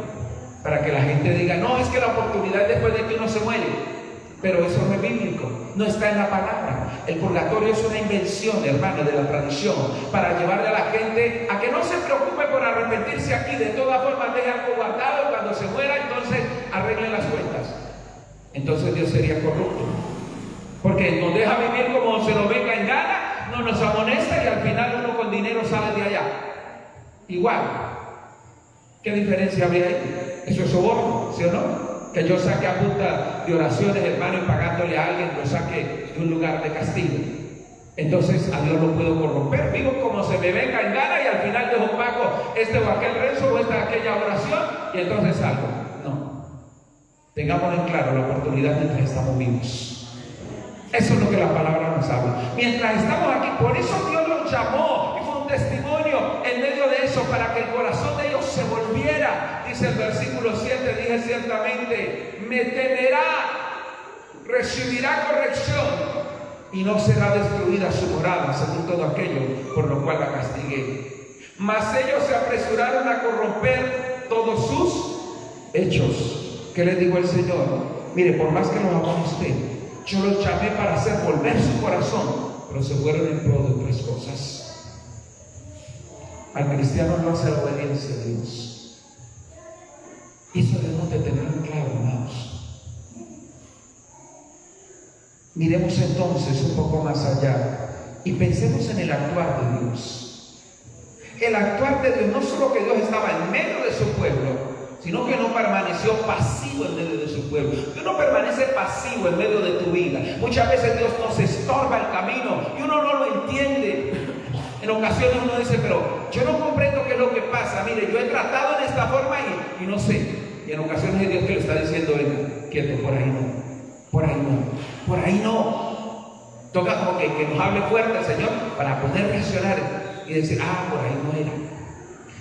para que la gente diga, no, es que la oportunidad es después de que uno se muere. Pero eso no es bíblico, no está en la palabra. El purgatorio es una invención, hermano, de la tradición, para llevarle a la gente a que no se preocupe por arrepentirse aquí. De todas formas, deje algo guardado, y cuando se muera, entonces arreglen las cuentas. Entonces Dios sería corrupto, porque nos deja vivir como se nos venga en gana, no nos amonesta y al final uno con dinero sale de allá. Igual, ¿qué diferencia habría ahí? Eso es soborno, ¿sí o no? Que yo saque a punta de oraciones, hermano, y pagándole a alguien, lo saque de un lugar de castigo. Entonces a Dios lo puedo corromper. Vivo como se me venga en gana y al final dejo pago este o aquel rezo o esta aquella oración y entonces salgo. No. Tengamos en claro la oportunidad mientras estamos vivos. Eso es lo que la palabra nos habla. Mientras estamos aquí, por eso Dios los llamó y fue un testimonio en medio de eso para que el corazón de ellos se volviera. Dice el versículo 7, dije ciertamente, me temerá, recibirá corrección y no será destruida su morada, según todo aquello por lo cual la castigué. Mas ellos se apresuraron a corromper todos sus hechos. ¿Qué le digo el Señor? Mire, por más que los amó a usted, yo los llamé para hacer volver su corazón, pero se fueron en pro de otras cosas. Al cristiano no hace la obediencia a Dios. Eso debemos de tenerlo claro, hermanos. Miremos entonces un poco más allá y pensemos en el actuar de Dios. El actuar de Dios, no solo que Dios estaba en medio de su pueblo, sino que no permaneció pasivo en medio de su pueblo. Dios no permanece pasivo en medio de tu vida. Muchas veces Dios nos estorba el camino y uno no lo entiende. En ocasiones uno dice, pero yo no comprendo qué es lo que pasa. Mire, yo he tratado en esta forma y no sé. Y en ocasiones es Dios que le está diciendo, venga, quieto, por ahí no, por ahí no, por ahí no. Toca como que nos hable fuerte el Señor para poder reaccionar y decir, por ahí no era.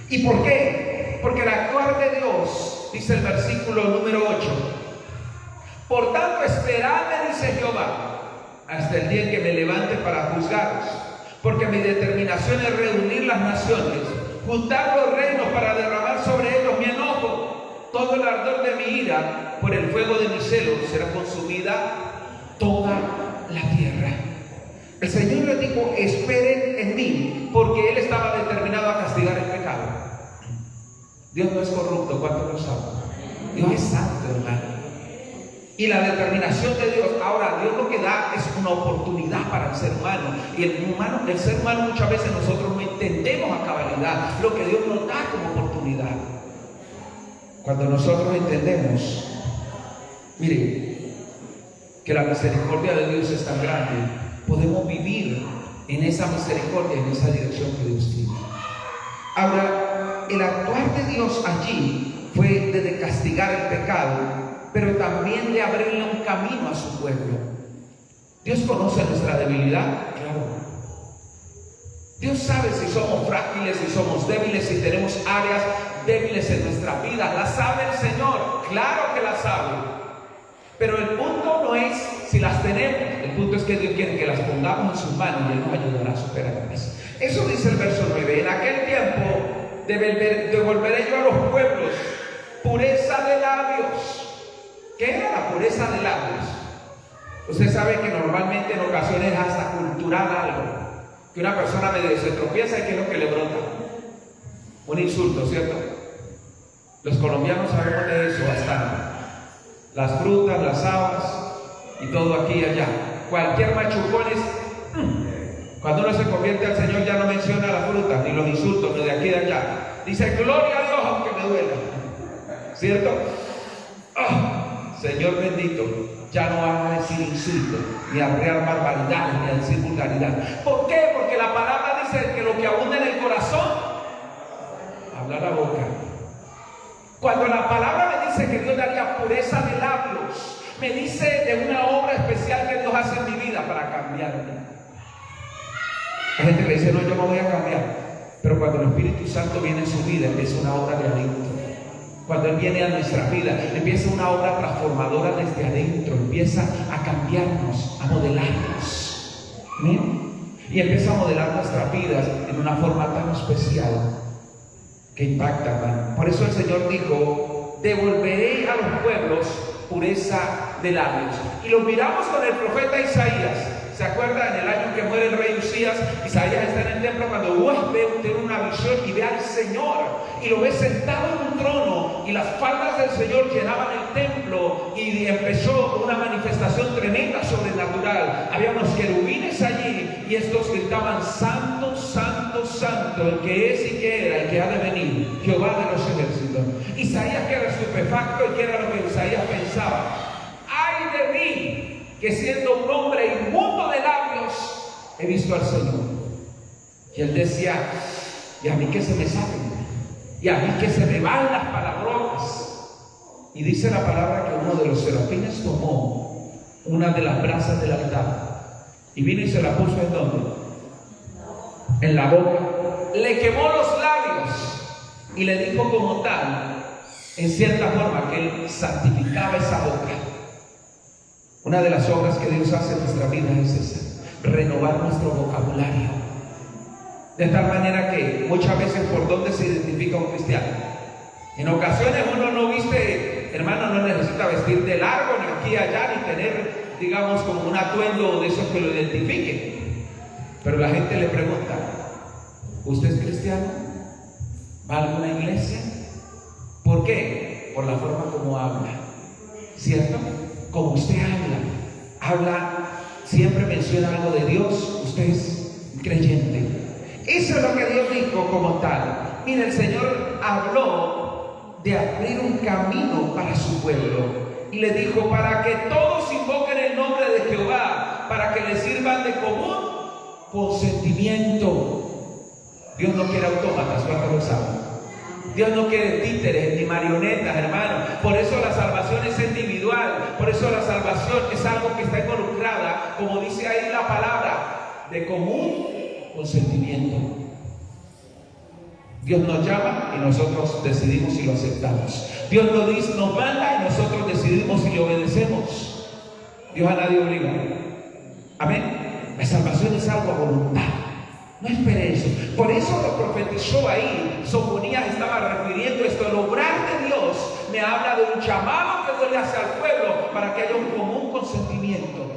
¿Y por qué? Porque el actuar de Dios, dice el versículo número 8, por tanto esperadme, dice Jehová, hasta el día en que me levante para juzgaros, porque mi determinación es reunir las naciones, juntar los reinos para derramar sobre ellos mi enojo. Todo el ardor de mi ira, por el fuego de mi celo, será consumida toda la tierra. El Señor les dijo, esperen en mí, porque Él estaba determinado a castigar el pecado. Dios no es corrupto, ¿cuánto lo sabe? Dios es santo, hermano. Y la determinación de Dios, ahora Dios lo que da es una oportunidad para el ser humano. Y el ser humano muchas veces nosotros no entendemos a cabalidad lo que Dios nos da como oportunidad. Cuando nosotros entendemos, mire, que la misericordia de Dios es tan grande, podemos vivir en esa misericordia, en esa dirección que Dios tiene. Ahora, el actuar de Dios allí fue de castigar el pecado, pero también de abrirle un camino a su pueblo. Dios conoce nuestra debilidad, claro. Dios sabe si somos frágiles, si somos débiles, si tenemos áreas débiles en nuestra vida. La sabe el Señor, claro que la sabe. Pero el punto no es si las tenemos, el punto es que Dios quiere que las pongamos en sus manos y Él nos ayudará a superarlas. Eso dice el verso 9. En aquel tiempo devolveré yo a los pueblos pureza de labios. ¿Qué era la pureza de labios? Usted sabe que normalmente en ocasiones es hasta cultural algo. que una persona medio se tropieza y ¿qué es lo que le brota? Un insulto, ¿cierto? Los colombianos sabemos de eso bastante. Las frutas, las habas y todo aquí y allá. Cualquier machucón es... Cuando uno se convierte al Señor ya no menciona las frutas, ni los insultos, ni de aquí y de allá. Dice, gloria a Dios aunque me duela. ¿Cierto? Oh, Señor bendito, ya no vas a decir insultos, ni a hablar barbaridades, ni a decir vulgaridad. ¿Por qué? Porque la palabra dice que lo que abunda en el corazón, habla la boca. Cuando la palabra me dice que Dios daría pureza de labios, me dice de una obra especial que Dios hace en mi vida para cambiarme. Hay gente que dice, no, yo no voy a cambiar. Pero cuando el Espíritu Santo viene en su vida, empieza una obra de adentro. Cuando Él viene a nuestra vida, empieza una obra transformadora desde adentro. Empieza a cambiarnos, a modelarnos. ¿Bien? Y empieza a modelar nuestras vidas en una forma tan especial que impacta, hermano. Por eso el Señor dijo, devolveré a los pueblos pureza de labios. Y lo miramos con el profeta Isaías. ¿Se acuerda? En el año que muere el rey Usías, Isaías está en el templo cuando tiene una visión y ve al Señor y lo ve sentado en un trono y las faldas del Señor llenaban el templo y empezó una manifestación tremenda sobrenatural. Había unos querubines allí y estos gritaban, santo, santo, santo, el que es y que era, el que ha de venir, Jehová de los ejércitos. Isaías queda estupefacto y que era lo que Isaías pensaba. ¡Ay de mí! Que siendo un hombre inmundo de labios, he visto al Señor. Y él decía, y a mí que se me saben, y a mí que se me van las palabrotas. Y dice la palabra que uno de los serafines tomó una de las brasas del altar y vino y se la puso ¿en dónde? En la boca. Le quemó los labios y le dijo como tal, en cierta forma, que él santificaba esa boca. Una de las obras que Dios hace en nuestra vida es esa, renovar nuestro vocabulario. De tal manera que muchas veces por dónde se identifica un cristiano. En ocasiones uno no viste, hermano, no necesita vestir de largo, ni aquí y allá, ni tener, digamos, como un atuendo de esos que lo identifiquen. Pero la gente le pregunta, ¿usted es cristiano? ¿Va a alguna iglesia? ¿Por qué? Por la forma como habla, ¿cierto? Como usted habla, siempre menciona algo de Dios, usted es creyente. Eso es lo que Dios dijo como tal. Mira, el Señor habló de abrir un camino para su pueblo y le dijo, para que todos invoquen el nombre de Jehová, para que le sirvan de común consentimiento. Dios no quiere autómatas, ¿cuántos lo saben? Dios no quiere títeres ni marionetas, hermano. Por eso la salvación es individual. Por eso la salvación es algo que está involucrada, como dice ahí la palabra, de común consentimiento. Dios nos llama y nosotros decidimos si lo aceptamos. Dios nos manda y nosotros decidimos si le obedecemos. Dios a nadie obliga. Amén. La salvación es algo a voluntad. No espere eso. Por eso lo profetizó ahí. Sofonías estaba refiriendo esto. El obrar de Dios me habla de un llamado que Dios le hace al pueblo para que haya un común consentimiento.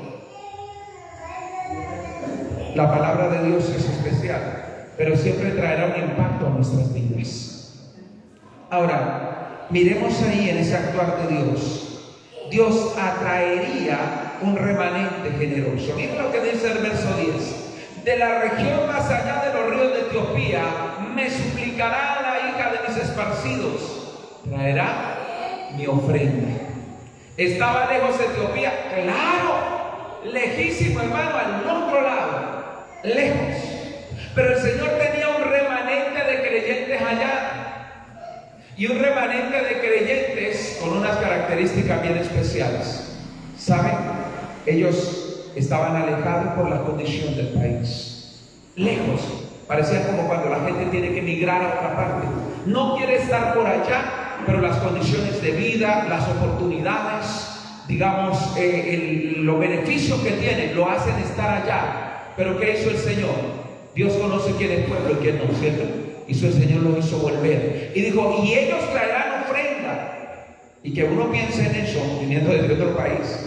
La palabra de Dios es especial, pero siempre traerá un impacto a nuestras vidas. Ahora, miremos ahí en ese actuar de Dios. Dios atraería un remanente generoso. Miren lo que dice el verso 10. De la región más allá de los ríos de Etiopía me suplicará la hija de mis esparcidos, traerá mi ofrenda. Estaba lejos Etiopía, claro, lejísimo, hermano, al otro lado, lejos. Pero el Señor tenía un remanente de creyentes allá, y un remanente de creyentes con unas características bien especiales. ¿Saben? Ellos estaban alejados por la condición del país, lejos. Parecía como cuando la gente tiene que emigrar a otra parte. No quiere estar por allá, pero las condiciones de vida, las oportunidades, digamos, los beneficios que tienen, lo hacen estar allá. Pero ¿qué hizo el Señor? Dios conoce quién es pueblo y quién no, ¿cierto? Hizo el Señor, los hizo volver. Y dijo, y ellos traerán ofrenda. Y que uno piense en eso, viniendo desde otro país.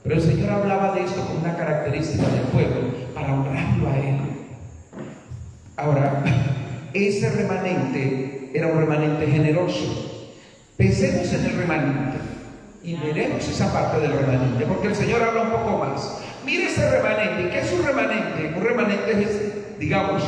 Pero el Señor hablaba de esto como una característica del pueblo, para honrarlo a Él. Ahora, ese remanente era un remanente generoso. Pensemos en el remanente y veremos esa parte del remanente, porque el Señor habla un poco más. Mire ese remanente. ¿Qué es un remanente? Un remanente es, digamos,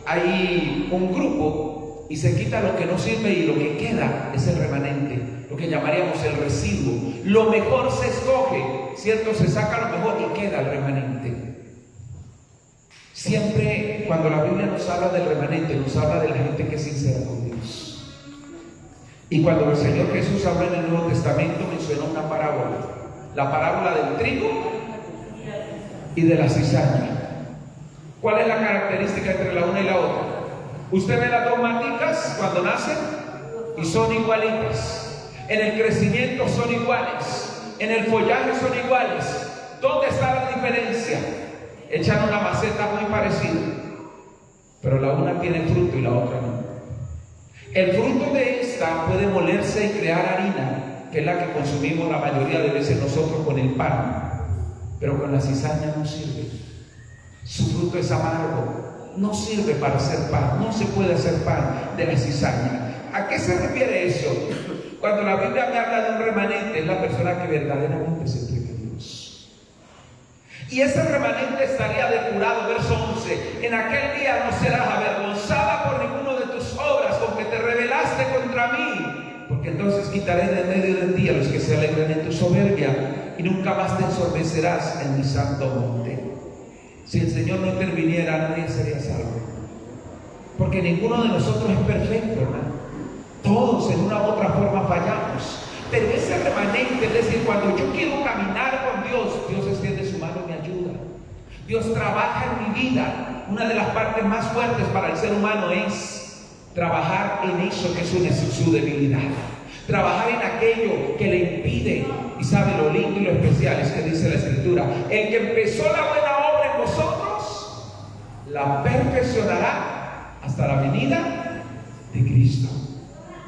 hay un grupo y se quita lo que no sirve y lo que queda es el remanente, lo que llamaríamos el residuo. Lo mejor se escoge, ¿cierto? Se saca lo mejor y queda el remanente. Siempre cuando la Biblia nos habla del remanente, nos habla de la gente que es sincera con Dios. Y cuando el Señor Jesús habla en el Nuevo Testamento, menciona una parábola, la parábola del trigo y de la cizaña. ¿Cuál es la característica entre la una y la otra? Usted ve las dos maticas cuando nacen y son igualitas. En el crecimiento son iguales, en el follaje son iguales. ¿Dónde está la diferencia? Echan una maceta muy parecida, pero la una tiene fruto y la otra no. El fruto de esta puede molerse y crear harina, que es la que consumimos la mayoría de veces nosotros con el pan, pero con la cizaña no sirve. Su fruto es amargo, no sirve para hacer pan, no se puede hacer pan de la cizaña. ¿A qué se refiere eso? Cuando la Biblia me habla de un remanente, es la persona que verdaderamente se entrega a Dios. Y ese remanente estaría depurado, verso 11: en aquel día no serás avergonzada por ninguno de tus obras, con que te rebelaste contra mí, porque entonces quitaré de medio de ti a los que se alegran en tu soberbia, y nunca más te ensordecerás en mi santo monte. Si el Señor no interviniera, nadie sería salvo, porque ninguno de nosotros es perfecto, hermano. Todos en una u otra forma fallamos, pero ese remanente, es decir, cuando yo quiero caminar con Dios, Dios extiende su mano y me ayuda. Dios trabaja en mi vida. Una de las partes más fuertes para el ser humano es trabajar en eso que es su debilidad, trabajar en aquello que le impide. Y sabe lo lindo y lo especial es que dice la Escritura: el que empezó la buena obra en vosotros la perfeccionará hasta la venida de Cristo.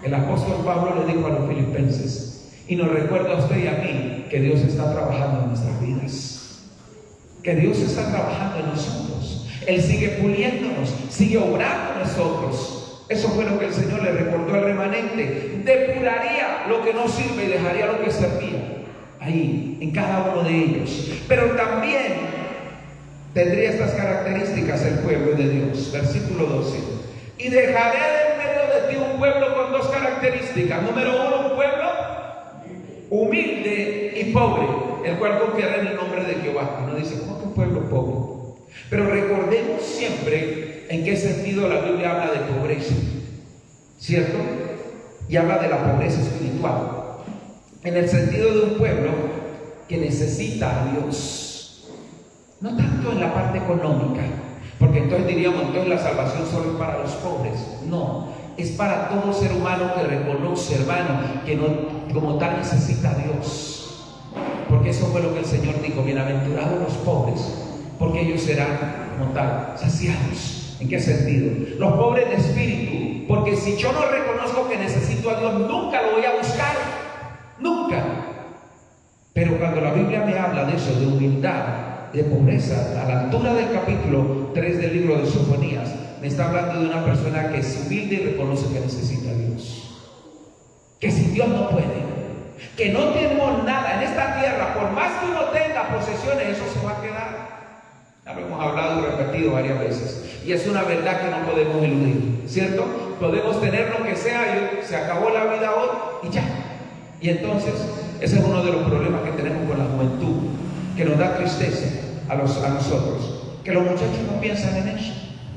El apóstol Pablo le dijo a los filipenses, y nos recuerda a usted y a mí, que Dios está trabajando en nuestras vidas, que Dios está trabajando en nosotros. Él sigue puliéndonos, sigue obrando en nosotros. Eso fue lo que el Señor le recordó al remanente. Depuraría lo que no sirve y dejaría lo que servía ahí, en cada uno de ellos. Pero también tendría estas características el pueblo de Dios. Versículo 12: y dejaré en medio de ti un pueblo con dos características. Número uno, un pueblo humilde y pobre, el cual confiará en el nombre de Jehová. Uno dice, ¿cómo que un pueblo pobre? Pero recordemos siempre en qué sentido la Biblia habla de pobreza, ¿cierto? Y habla de la pobreza espiritual, en el sentido de un pueblo que necesita a Dios, no tanto en la parte económica, porque entonces diríamos, entonces la salvación solo es para los pobres. No, es para todo ser humano que reconoce, hermano, que no como tal necesita a Dios. Porque eso fue lo que el Señor dijo: bienaventurados los pobres, porque ellos serán como tal saciados. ¿En qué sentido? Los pobres de espíritu, porque si yo no reconozco que necesito a Dios, nunca lo voy a buscar, nunca. Pero cuando la Biblia me habla de eso, de humildad, de pobreza, a la altura del capítulo 3 del libro de Sofonías, me está hablando de una persona que es humilde y reconoce que necesita a Dios, que sin Dios no puede, que no tenemos nada en esta tierra. Por más que uno tenga posesiones, eso se va a quedar. Ya lo hemos hablado y repetido varias veces, y es una verdad que no podemos eludir, ¿cierto? Podemos tener lo que sea y se acabó la vida hoy y ya. Y entonces ese es uno de los problemas que tenemos con la juventud, que nos da tristeza a nosotros, que los muchachos no piensan en eso.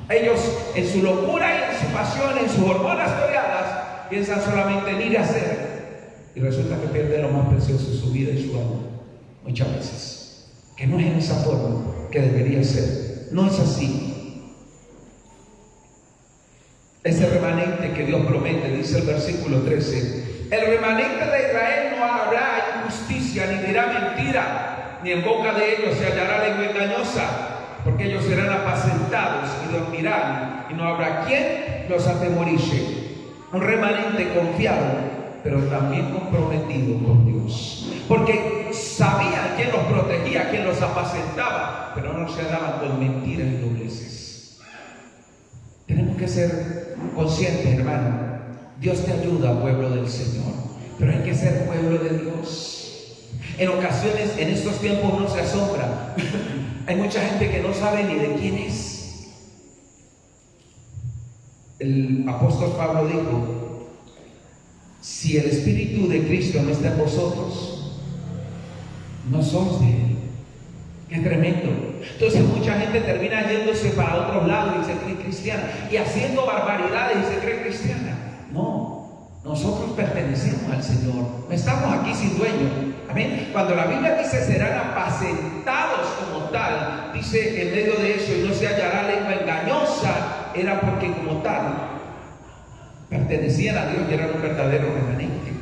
Ellos, en su locura y en su pasión, en sus hormonas coreadas, piensan solamente en ir a hacer, y resulta que pierden lo más precioso, su vida y su alma, muchas veces, que no es en esa forma que debería ser. No es así. Ese remanente que Dios promete, dice el versículo 13: el remanente de Israel no habrá injusticia, ni dirá mentira, ni en boca de ellos se hallará lengua engañosa, porque ellos serán apacentados y dormirán, y no habrá quien los atemorice. Un remanente confiado, pero también comprometido con Dios, porque sabían quién los protegía, quién los apacentaba, pero no se daban con mentiras y dobleces. que ser conscientes, hermano. Dios te ayuda, pueblo del Señor, pero hay que ser pueblo de Dios. En ocasiones, en estos tiempos, uno se asombra. Hay mucha gente que no sabe ni de quién es. El apóstol Pablo dijo: si el Espíritu de Cristo no está en vosotros, no sois de Él. ¡Qué tremendo! Entonces mucha gente termina yéndose para otros lados y se cree cristiana, y haciendo barbaridades y se cree cristiana. No, nosotros pertenecemos al Señor, no estamos aquí sin dueño. Amén. Cuando la Biblia dice serán apacentados como tal, dice en medio de eso, y no se hallará lengua engañosa, era porque como tal pertenecían a Dios y eran un verdadero remanente.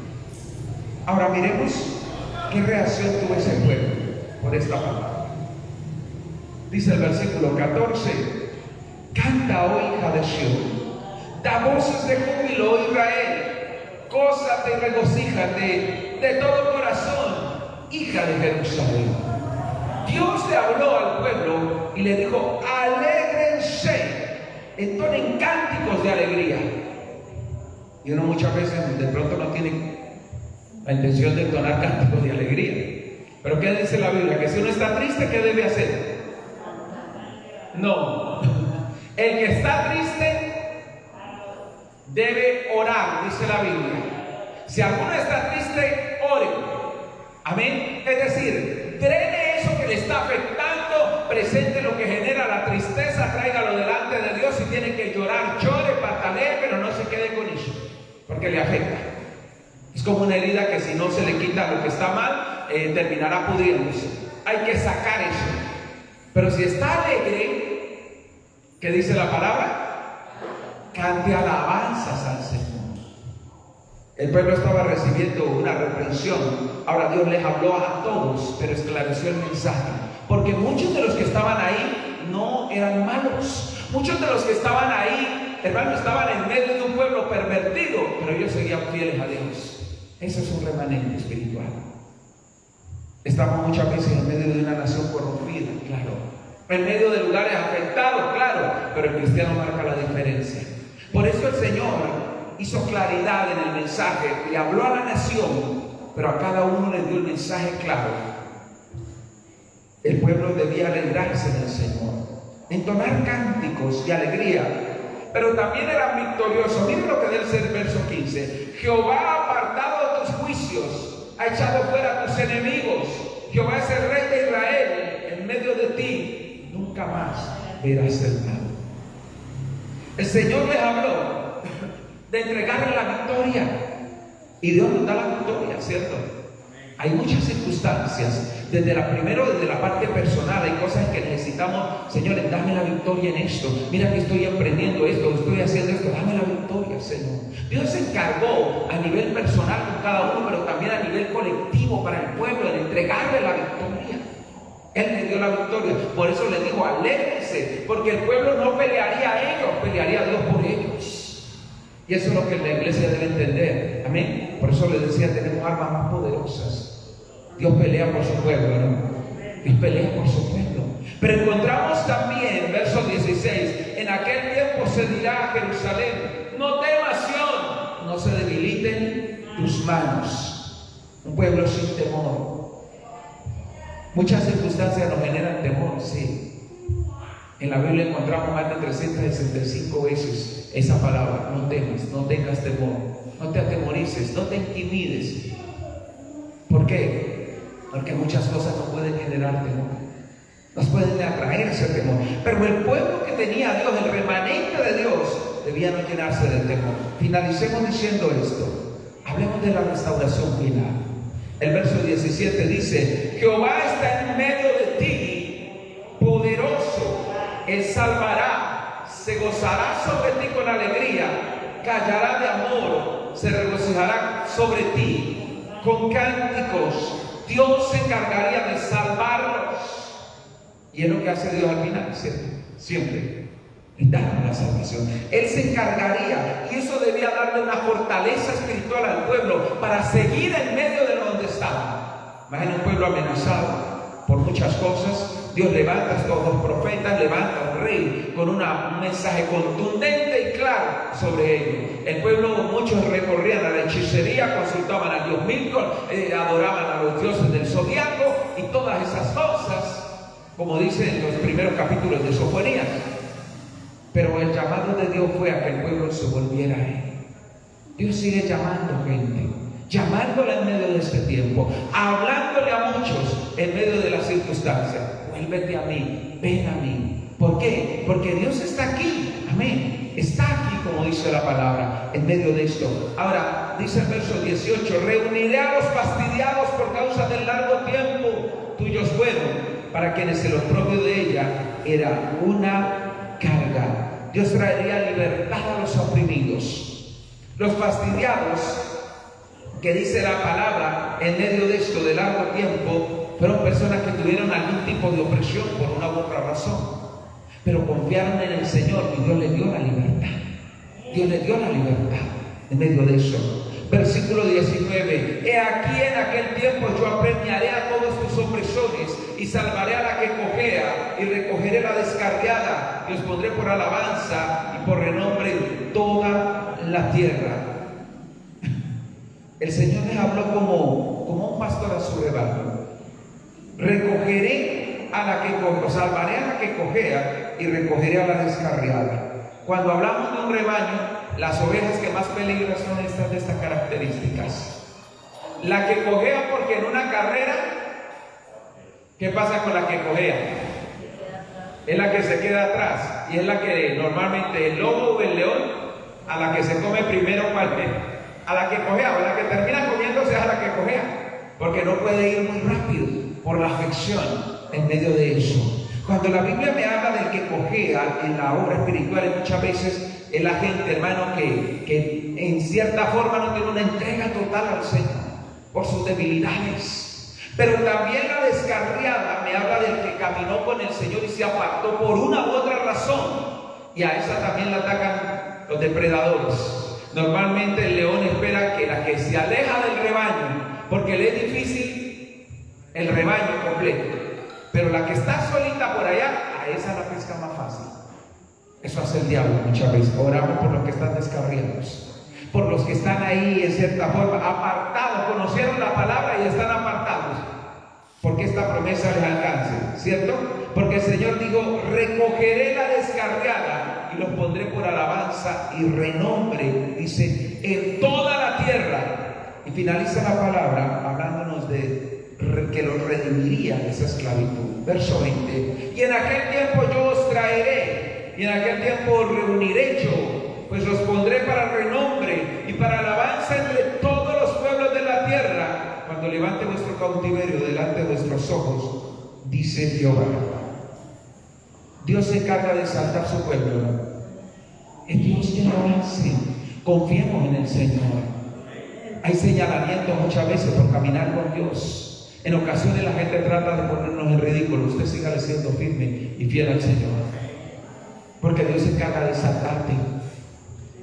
Ahora miremos qué reacción tuvo ese pueblo por esta palabra. Dice el versículo 14: canta, oh hija de Sión, da voces de júbilo, oh Israel, gózate y regocíjate de todo corazón, hija de Jerusalén. Dios le habló al pueblo y le dijo: alégrense, entonen cánticos de alegría. Y uno muchas veces de pronto no tiene la intención de entonar cánticos de alegría. Pero ¿qué dice la Biblia? Que si uno está triste, ¿qué debe hacer? No, el que está triste debe orar, dice la Biblia. Si alguno está triste, ore. Amén. Es decir, drene eso que le está afectando, presente lo que genera la tristeza, tráigalo delante de Dios. Si tiene que llorar, llore, patalee, pero no se quede con eso, porque le afecta. Es como una herida que si no se le quita lo que está mal, terminará pudriéndose. Hay que sacar eso. Pero si está alegre, ¿qué dice la palabra? Cante alabanzas al Señor. El pueblo estaba recibiendo una reprensión. Ahora Dios les habló a todos, pero esclareció el mensaje. Porque muchos de los que estaban ahí no eran malos. Muchos de los que estaban ahí, hermano, estaban en medio de un pueblo pervertido, pero ellos seguían fieles a Dios. Eso es un remanente espiritual. Estamos muchas veces en medio de una nación corrompida, claro. En medio de lugares afectados, claro. Pero el cristiano marca la diferencia. Por eso el Señor hizo claridad en el mensaje. Le habló a la nación, pero a cada uno le dio el mensaje claro. El pueblo debía alegrarse del Señor, entonar cánticos de alegría, pero también eran victoriosos. Miren lo que dice el verso 15: Jehová ha apartado tus juicios, ha echado fuera a tus enemigos. Jehová es el Rey de Israel, en medio de ti nunca más verás el mal. El Señor les habló de entregarle la victoria, y Dios nos da la victoria, ¿cierto? Hay muchas circunstancias, desde la parte personal, hay cosas que necesitamos. Señores, dame la victoria en esto. Mira que estoy emprendiendo esto, estoy haciendo esto, dame la victoria, Señor. Dios se encargó a nivel personal con cada uno, pero también a nivel colectivo para el pueblo, de entregarle la victoria. Él le dio la victoria. Por eso le dijo: alégrense, porque el pueblo no pelearía a ellos, pelearía a Dios por ellos. Y eso es lo que la iglesia debe entender. Amén. Por eso les decía, tenemos armas más poderosas. Dios pelea por su pueblo, ¿no? Dios pelea por su pueblo. Pero encontramos también, verso 16: en aquel tiempo se dirá a Jerusalén: no temas, Sión, no se debiliten tus manos. Un pueblo sin temor. Muchas circunstancias nos generan temor, sí. En la Biblia encontramos más de 365 veces esa palabra: no temas, no tengas temor, no te atemorices, no te intimides. ¿Por qué? Porque muchas cosas nos pueden generar temor, nos pueden atraer ese temor. Pero el pueblo que tenía a Dios, el remanente de Dios, debía no llenarse de temor. Finalicemos diciendo esto. Hablemos de la restauración final. El verso 17 dice: Jehová está en medio de ti, poderoso, Él salvará, se gozará sobre ti con alegría, callará de amor, se regocijará sobre ti con cánticos. Dios se encargaría de salvarlos. Y es lo que hace Dios al final, ¿cierto? Siempre darnos la salvación. Él se encargaría, y eso debía darle una fortaleza espiritual al pueblo para seguir en medio de donde estaba. Imagina un pueblo amenazado por muchas cosas. Dios levanta a estos dos profetas, levanta a un rey con un mensaje contundente y claro sobre ello. El pueblo, muchos recorrían a la hechicería, consultaban a Dios Milcom, adoraban a los dioses del zodiaco y todas esas cosas, como dice en los primeros capítulos de Sofonías. Pero el llamado de Dios fue a que el pueblo se volviera a Él. Dios sigue llamando gente, llamándole en medio de este tiempo, hablándole a muchos en medio de las circunstancias. Vuélvete a mí, ven a mí. ¿Por qué? Porque Dios está aquí, amén. Está aquí, como dice la palabra, en medio de esto. Ahora, dice el verso 18: reuniré a los fastidiados por causa del largo tiempo. Tuyos fueron, para quienes el oprobio de ella era una carga. Dios traería libertad a los oprimidos. Los fastidiados, que dice la palabra en medio de esto de largo tiempo, fueron personas que tuvieron algún tipo de opresión por una u otra razón, pero confiaron en el Señor y Dios les dio la libertad. Dios les dio la libertad en medio de eso. Versículo 19: he aquí en aquel tiempo yo apremiaré a todos tus opresores y salvaré a la que cojea y recogeré la descarriada y os pondré por alabanza y por renombre en toda la tierra. El Señor les habló como un pastor a su rebaño. Recogeré a la que cojea, salvaré a la que cojea y recogeré a la descarriada. Cuando hablamos de un rebaño, las ovejas que más peligran son estas de estas características. La que cojea, porque en una carrera, ¿qué pasa con la que cojea? Es la que se queda atrás y es la que normalmente el lobo o el león, a la que se come primero, ¿cuál es? A la que cojea, o la que termina comiéndose es a la que cojea, porque no puede ir muy rápido por la afección en medio de eso. Cuando la Biblia me habla del que cojea en la obra espiritual, muchas veces es la gente, hermano, que en cierta forma no tiene una entrega total al Señor por sus debilidades. Pero también la descarriada me habla del que caminó con el Señor y se apartó por una u otra razón, y a esa también la atacan los depredadores. Normalmente el león espera que la que se aleja del rebaño, porque le es difícil el rebaño completo, pero la que está solita por allá, a esa la pesca más fácil. Eso hace el diablo muchas veces. Oramos por los que están descarriados, por los que están ahí en cierta forma apartados, conocieron la palabra y están apartados, porque esta promesa les alcance, ¿cierto? Porque el Señor dijo: recogeré la descarriada y los pondré por alabanza y renombre, dice, en toda la tierra. Y finaliza la palabra hablándonos de que los redimiría de esa esclavitud. Verso 20: y en aquel tiempo yo os traeré, y en aquel tiempo os reuniré yo, pues los pondré para renombre y para alabanza entre todos los pueblos de la tierra, cuando levante vuestro cautiverio delante de vuestros ojos, dice Jehová. Dios se encarga de exaltar su pueblo, ¿no? Es Dios quien lo hace. Confiemos en el Señor. Hay señalamientos muchas veces por caminar con Dios. En ocasiones la gente trata de ponernos en ridículo. Usted siga siendo firme y fiel al Señor, porque Dios se encarga de exaltarte.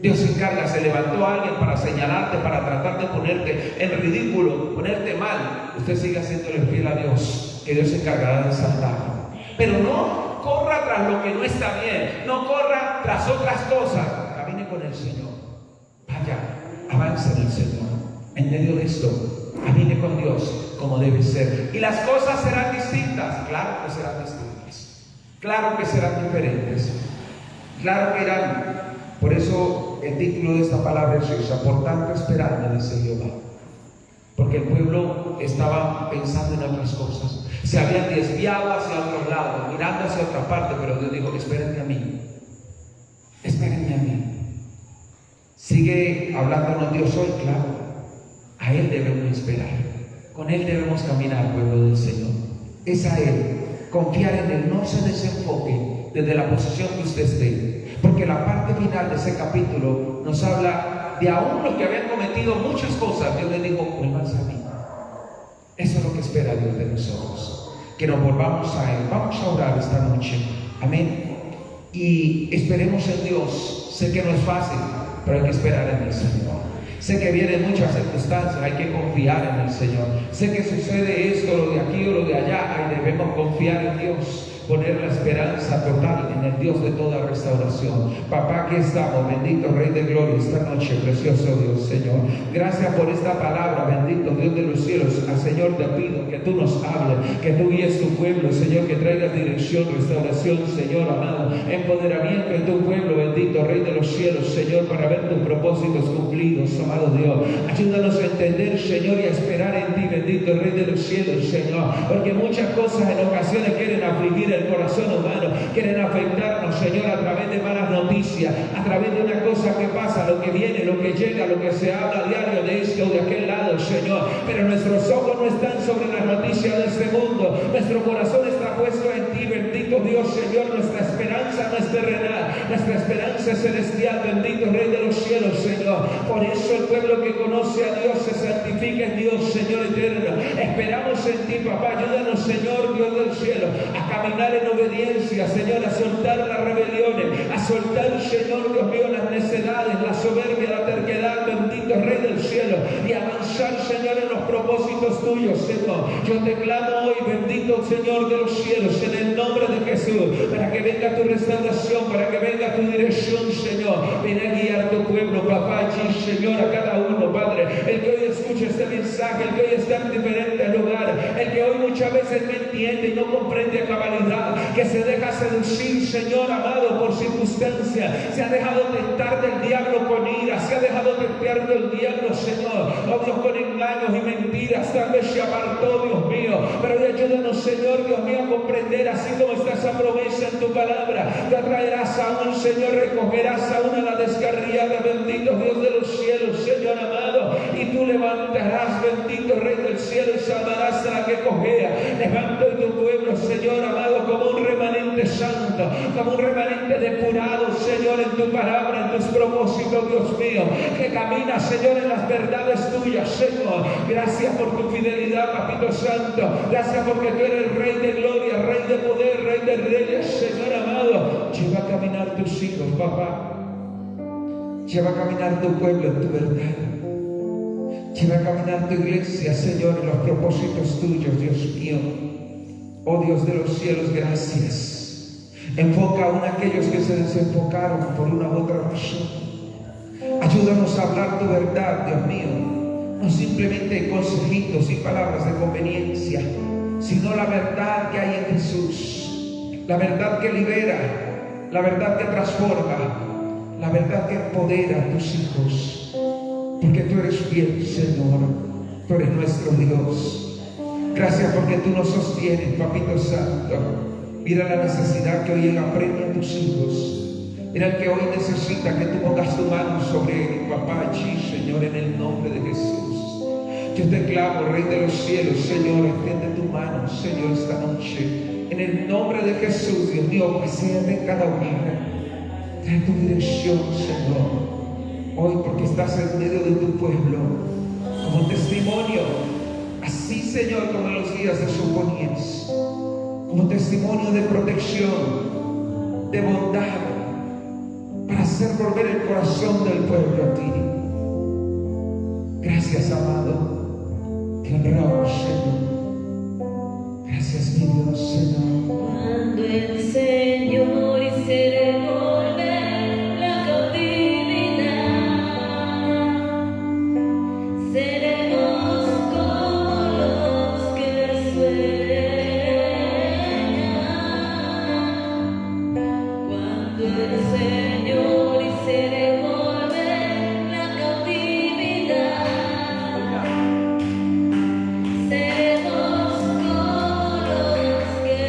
Dios se encarga, se levantó a alguien para señalarte, para tratar de ponerte en ridículo, ponerte mal. Usted siga siéndole fiel a Dios, que Dios se encargará de exaltarlo. Pero no corra tras lo que no está bien, no corra tras otras cosas. Camine con el Señor, vaya, avance en el Señor. En medio de esto, camine con Dios como debe ser. Y las cosas serán distintas, claro que serán distintas, claro que serán diferentes, claro que irán. Por eso el título de esta palabra es esa: por tanto esperanza, dice Jehová. Porque el pueblo estaba pensando en otras cosas, se habían desviado hacia otros lados, mirando hacia otra parte, pero Dios dijo: espérenme a mí, espérenme a mí. Sigue hablándonos Dios hoy, claro. A Él debemos esperar, con Él debemos caminar, pueblo del Señor. Es a Él, confiar en Él, no se desenfoque desde la posición que usted esté, porque la parte final de ese capítulo nos habla de aún los que habían cometido muchas cosas. Dios les dijo: vuélvanse a mí. Eso es lo que espera Dios de nosotros, que nos volvamos a Él. Vamos a orar esta noche, amén, y esperemos en Dios. Sé que no es fácil, pero hay que esperar en el Señor. Sé que vienen muchas circunstancias, hay que confiar en el Señor. Sé que sucede esto, lo de aquí o lo de allá, y debemos confiar en Dios. poner la esperanza total en el Dios de toda restauración. Papá, aquí estamos, bendito Rey de Gloria, esta noche, precioso Dios, Señor. Gracias por esta palabra, bendito Dios de los cielos. Al Señor te pido que tú nos hables, que tú guíes tu pueblo, Señor, que traigas dirección, restauración, Señor amado, empoderamiento en tu pueblo, bendito Rey de los cielos, Señor, para ver tus propósitos cumplidos, amado Dios. Ayúdanos a entender, Señor, y a esperar en ti, bendito Rey de los cielos, Señor, porque muchas cosas en ocasiones quieren afligir el corazón humano, quieren afectarnos, Señor, a través de malas noticias, a través de una cosa que pasa, lo que viene, lo que llega, lo que se habla a diario de este o de aquel lado, Señor. Pero nuestros ojos no están sobre las noticias de este mundo, nuestro corazón está puesto en ti, bendito Dios, Señor. Nuestra esperanza no es terrenal, nuestra esperanza es celestial, bendito Rey de los cielos, Señor. Por eso el pueblo que conoce a Dios se santifica en Dios, Señor eterno. Esperamos en ti, papá. Ayúdanos, Señor, Dios del cielo, a caminar en obediencia, Señor, a soltar las rebeliones, a soltar, Señor, Dios mío, las necedades, la soberbia, la terquedad, bendito Rey del cielo, y avanzar, Señor, en los propósitos tuyos, Señor. Yo te clamo hoy, bendito Señor de los cielos, en el nombre de Jesús, para que venga tu restauración, para que venga tu dirección, Señor. Ven a guiar tu pueblo, papá, allí, Señor, a cada uno, Padre, el que hoy escucha este mensaje, el que hoy está en diferentes lugares, el que hoy muchas veces no entiende y no comprende a cabalidad, que se deja seducir, Señor amado, por circunstancias, se ha dejado tentar del diablo con ira, se ha dejado tentar del diablo, Señor, oh Dios, con engaños y mentiras, tal vez se apartó, Dios mío, pero hoy ayúdanos, Señor, Dios mío, a comprender, así como está esa promesa en tu palabra, te atraerás aún, Señor, recogerás aún a la descarriada, bendito Dios de los cielos, Señor amado, y tú levantarás, bendito Rey del cielo, y salvarás a la que cojea. Levanto en tu pueblo, Señor amado, como un remanente santo, como un remanente depurado, Señor, en tu palabra, en tus propósitos, Dios mío, que camina, Señor, en las verdades tuyas, Señor. Gracias por tu fidelidad, Papito Santo. Gracias porque tú eres Rey de gloria, Rey de poder, Rey de reyes, Señor amado. Lleva a caminar tus hijos, papá. Lleva a caminar tu pueblo en tu verdad. Lleva a caminar tu iglesia, Señor, en los propósitos tuyos, Dios mío. Oh Dios de los cielos, gracias. Enfoca aún a aquellos que se desenfocaron por una u otra razón. Ayúdanos a hablar tu verdad, Dios mío. No simplemente consejitos y palabras de conveniencia, sino la verdad que hay en Jesús. La verdad que libera, la verdad que transforma, la verdad que empodera a tus hijos. Porque tú eres fiel, Señor. Tú eres nuestro Dios. Gracias porque tú nos sostienes, Papito Santo. Mira la necesidad que hoy apremia a tus hijos. Mira el que hoy necesita que tú pongas tu mano sobre él, papá, allí, Señor, en el nombre de Jesús. Yo te clamo, Rey de los cielos, Señor, extiende tu mano, Señor, esta noche. En el nombre de Jesús, Dios mío, que sea de cada uno. Trae tu dirección, Señor. Hoy, porque estás en medio de tu pueblo, como testimonio, así, Señor, como en los días de Sofonías, como testimonio de protección, de bondad, para hacer volver el corazón del pueblo a ti. Gracias, amado. Te honramos, Señor. Gracias, mi Dios, Señor. Cuando el Señor hiciere volver la cautividad, seremos como los que sueñan. Cuando el Señor hiciere volver la cautividad, seremos como los que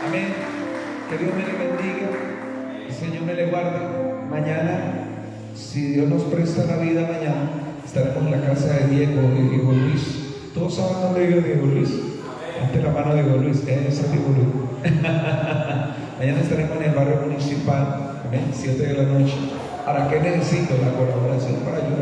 Amén. Que Dios me le bendiga, el Señor me le guarde. Mañana, si Dios nos presta la vida, mañana estaremos en la casa de Diego Luis. Todos saben dónde vive Diego Luis. Ante la mano de Diego Luis, ese es Diego Luis. Mañana estaremos en el barrio municipal, amén, 7 de la noche. ¿Para qué necesito la colaboración para ayudar?